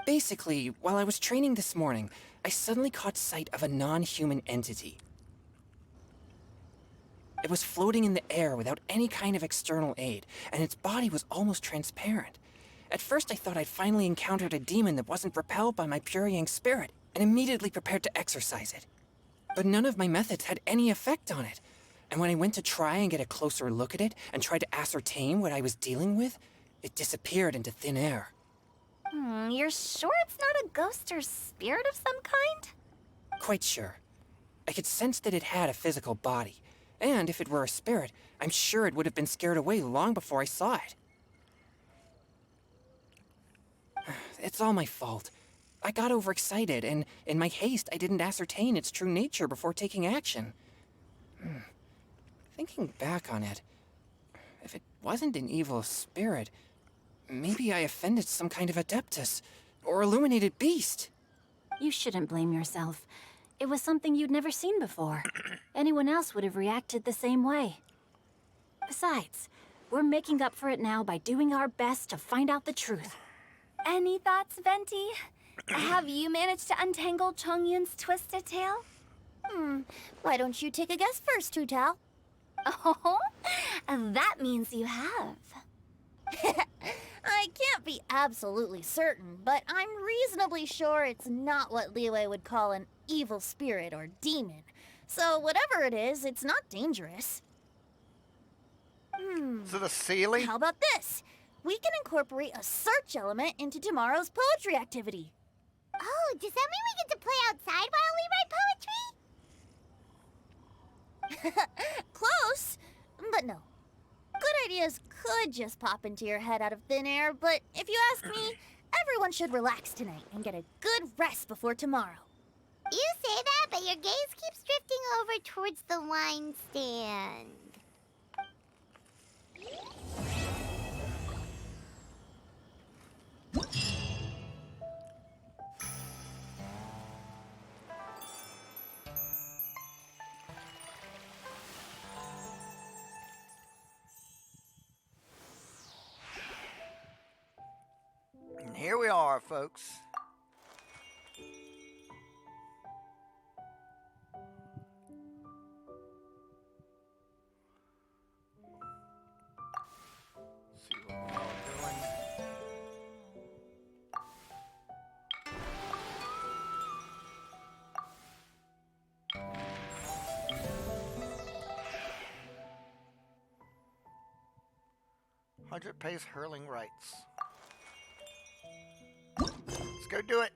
Basically, while I was training this morning, I suddenly caught sight of a non-human entity. It was floating in the air without any kind of external aid, and its body was almost transparent. At first I thought I'd finally encountered a demon that wasn't repelled by my pure yang spirit, and immediately prepared to exorcise it. But none of my methods had any effect on it, and when I went to try and get a closer look at it and tried to ascertain what I was dealing with, it disappeared into thin air. You're sure it's not a ghost or spirit of some kind? Quite sure. I could sense that it had a physical body, and if it were a spirit, I'm sure it would have been scared away long before I saw it. It's all my fault. I got overexcited, and in my haste, I didn't ascertain its true nature before taking action. Thinking back on it, if it wasn't an evil spirit, maybe I offended some kind of adeptus, or illuminated beast. You shouldn't blame yourself. It was something you'd never seen before. Anyone else would have reacted the same way. Besides, we're making up for it now by doing our best to find out the truth. Any thoughts, Venti? Have you managed to untangle Chongyun's twisted tail? Why don't you take a guess first, Tutao? Oh, that means you have. I can't be absolutely certain, but I'm reasonably sure it's not what Liyue would call an evil spirit or demon. So whatever it is, it's not dangerous. Is it a Sealy? How about this? We can incorporate a search element into tomorrow's poetry activity. Oh, does that mean we get to play outside while we write poetry? Close, but no. Good ideas could just pop into your head out of thin air, but if you ask me, everyone should relax tonight and get a good rest before tomorrow. You say that, but your gaze keeps drifting over towards the wine stand. And here we are, folks. See what we're all doing. Hundred pace hurling rights. Let's go do it.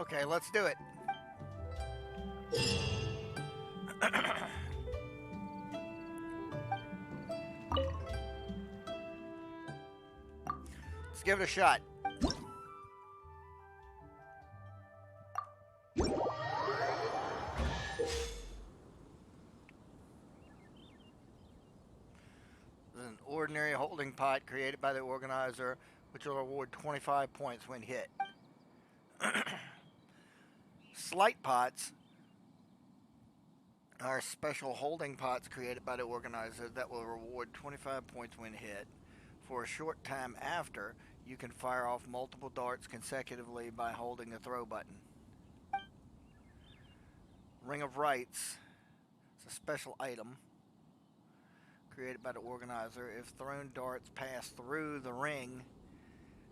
Okay, let's do it. Let's give it a shot. This is an ordinary holding pot created by the organizer, which will award 25 points when hit. Slight pots are special holding pots created by the organizer that will reward 25 points when hit. For a short time after, you can fire off multiple darts consecutively by holding the throw button. Ring of Rites. It's a special item created by the organizer. If thrown darts pass through the ring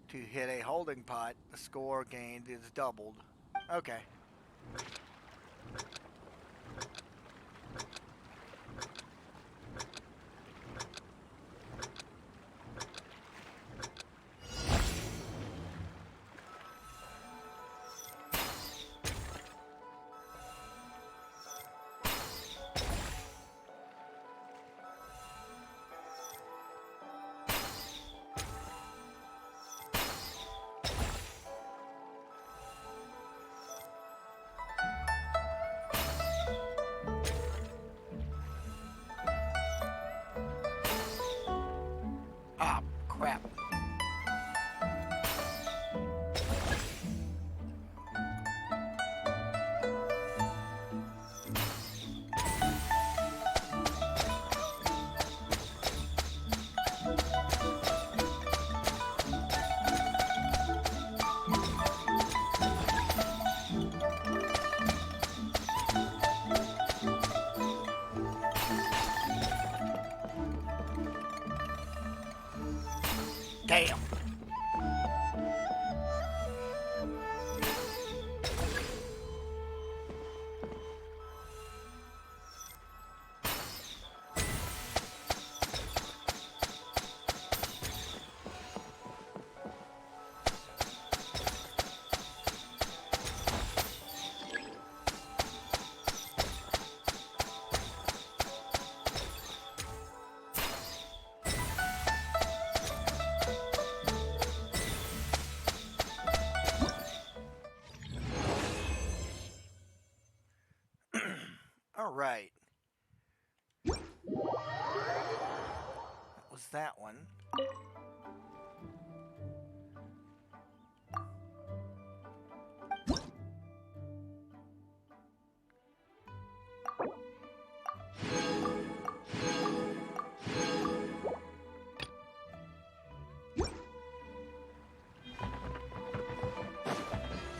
to hit a holding pot, the score gained is doubled. Okay. Ah, crap. Damn. All right. That was that one.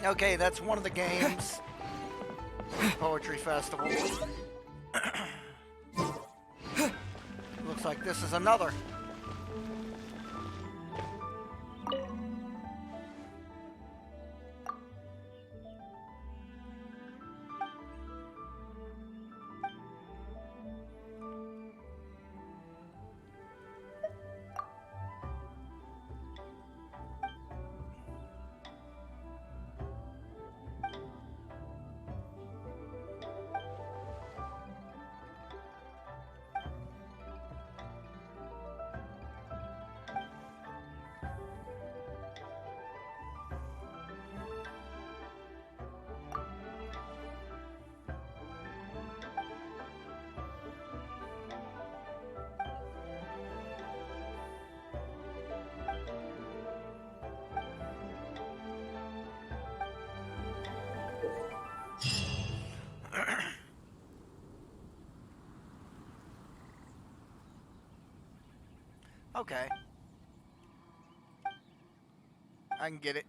Okay, that's one of the games. Poetry Festival. Looks like this is another. Okay. I can get it.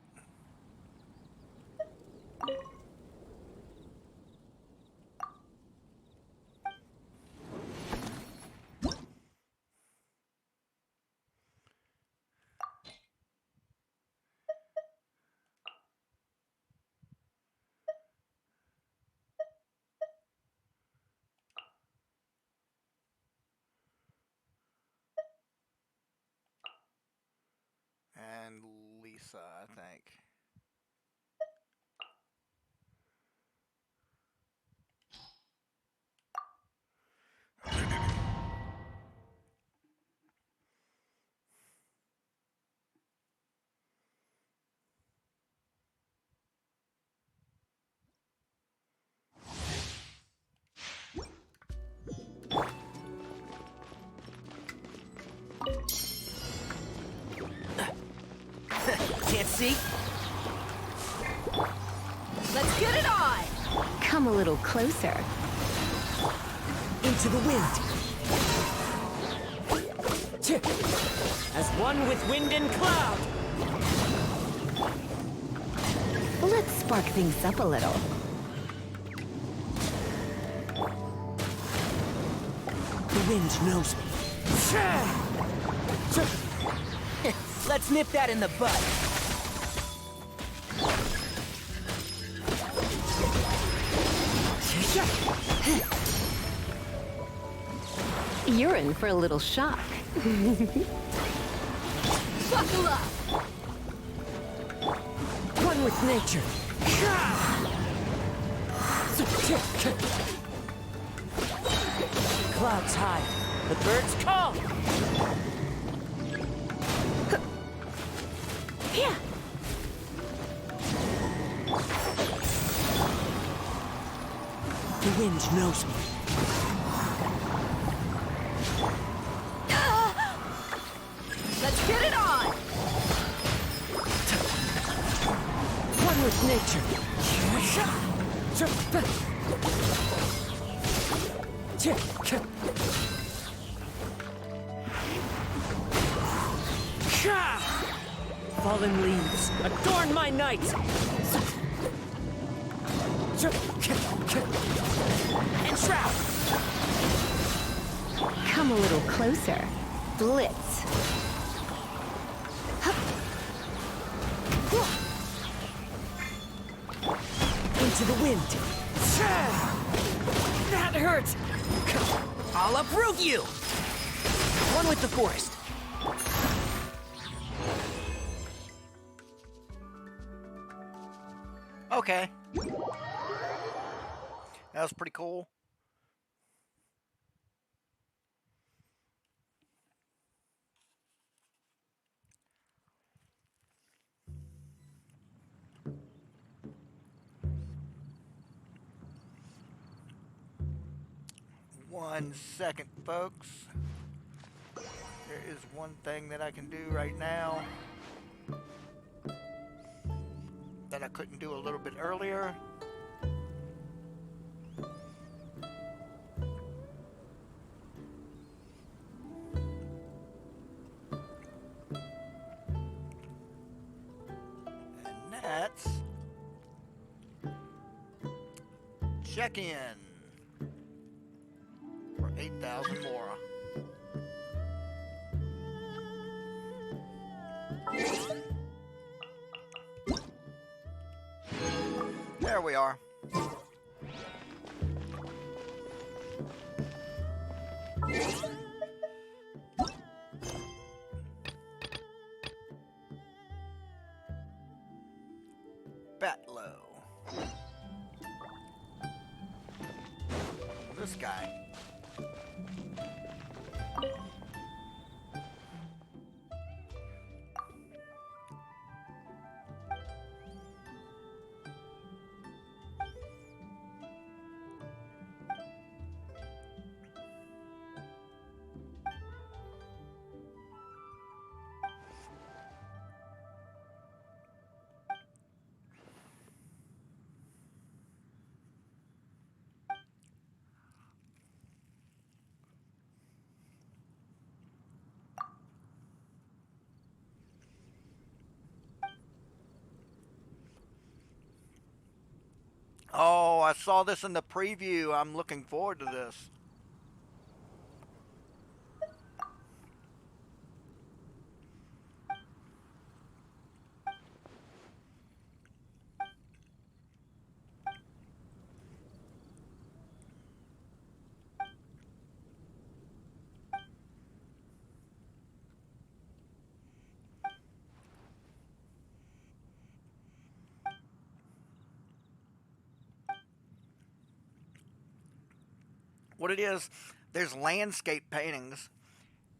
And Lisa, I think. see? Let's get it on! Come a little closer. Into the wind. As one with wind and cloud. Let's spark things up a little. The wind knows me. Let's nip that in the bud. You're in for a little shock. Buckle up! One with nature. Clouds high, the birds call. Yeah. The wind knows me. Let's get it on! One with nature. Fallen leaves, adorn my night! Entrap! Come a little closer. Blitz. Into the wind. That hurts! I'll uproot you! One with the forest. Okay. That was pretty cool. One second, folks. There is one thing that I can do right now that I couldn't do a little bit earlier. And that's check in for 8,000 more. There we are. Batlow. This guy. Oh, I saw this in the preview. I'm looking forward to this. What it is, there's landscape paintings,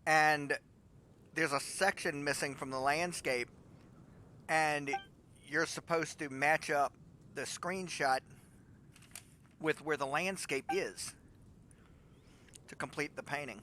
and there's a section missing from the landscape, and you're supposed to match up the screenshot with where the landscape is to complete the painting.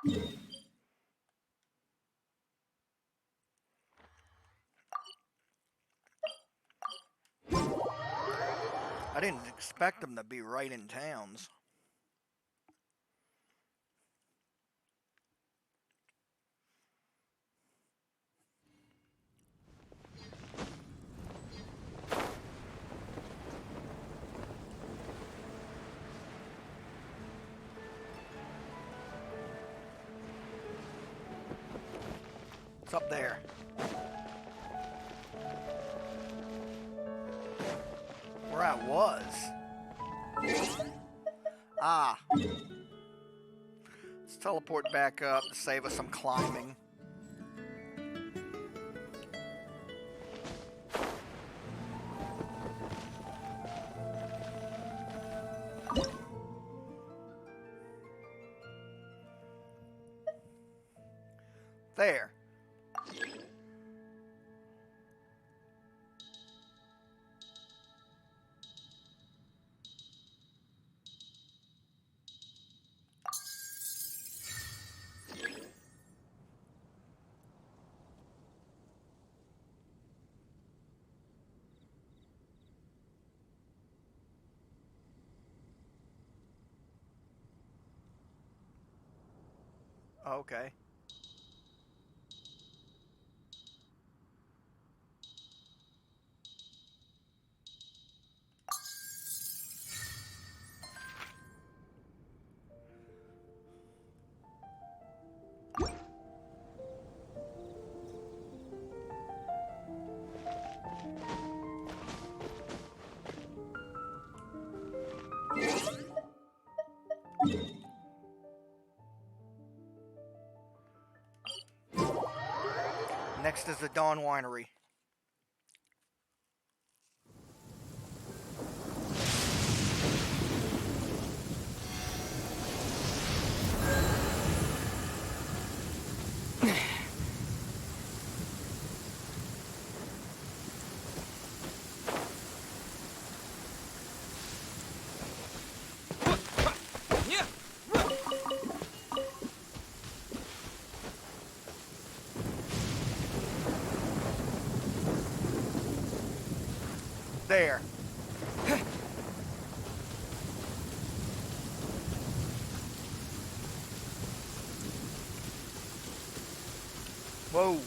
I didn't expect them to be right in towns. It's up there. Where I was. Ah. Let's teleport back up to save us some climbing. There. Okay. Next is the Dawn Winery. There. Whoa.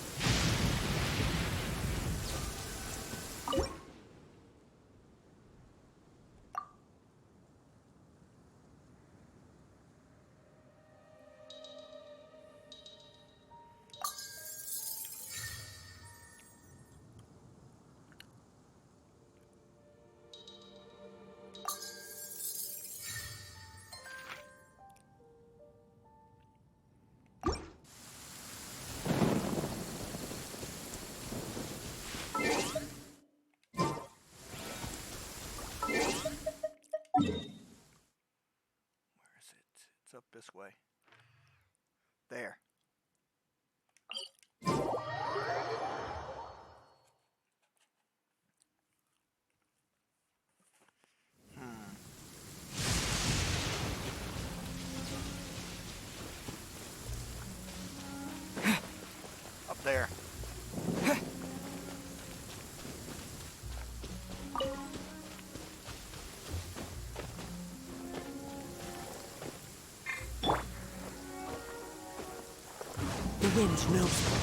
It's up this way. There. Up there. The wind knows me.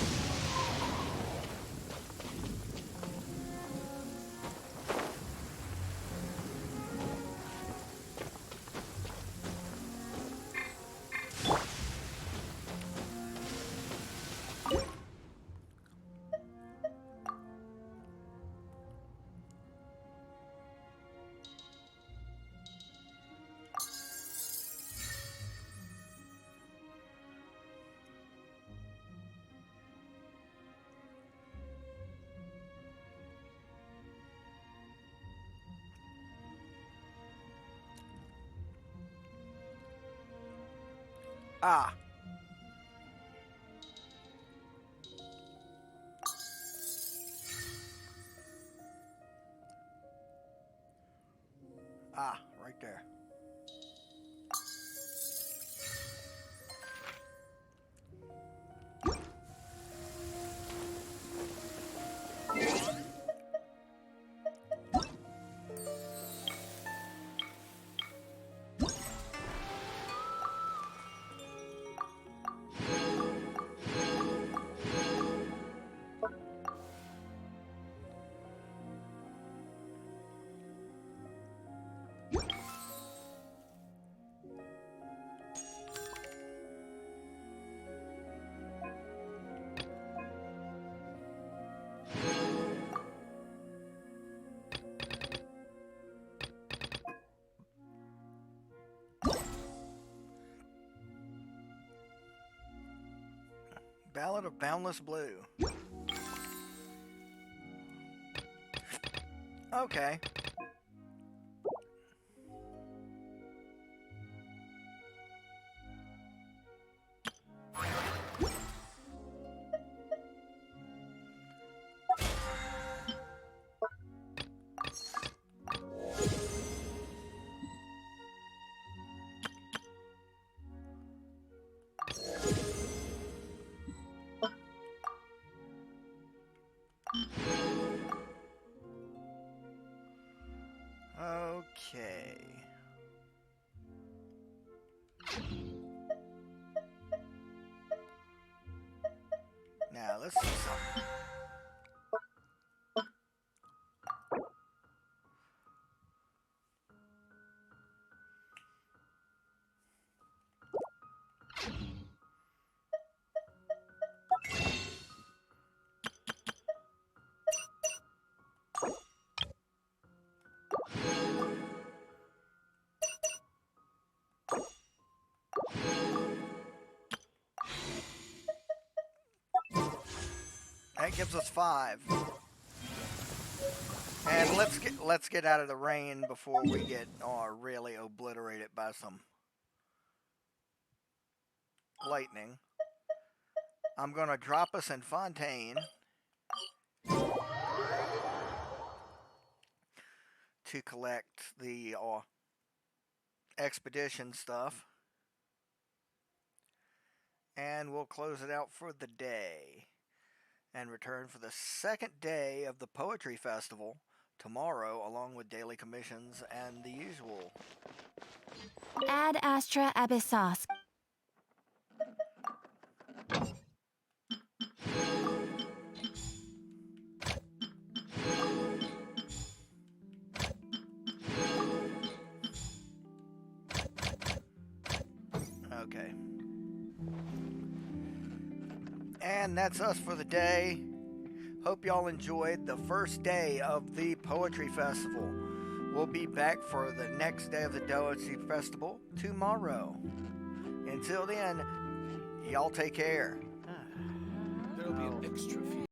Ah. Ah, right there. Ballad of Boundless Blue. Okay. Okay. Now let's see something. That gives us 5. And let's get out of the rain before we get really obliterated by some lightning. I'm gonna drop us in Fontaine to collect the expedition stuff. And we'll close it out for the day. And return for the second day of the Poetry Festival tomorrow, along with daily commissions and the usual. Ad Astra Abyssosque. Okay. And that's us for the day. Hope y'all enjoyed the first day of the Poetry Festival. We'll be back for the next day of the Poetry Festival tomorrow. Until then, y'all take care. There'll be an extra few.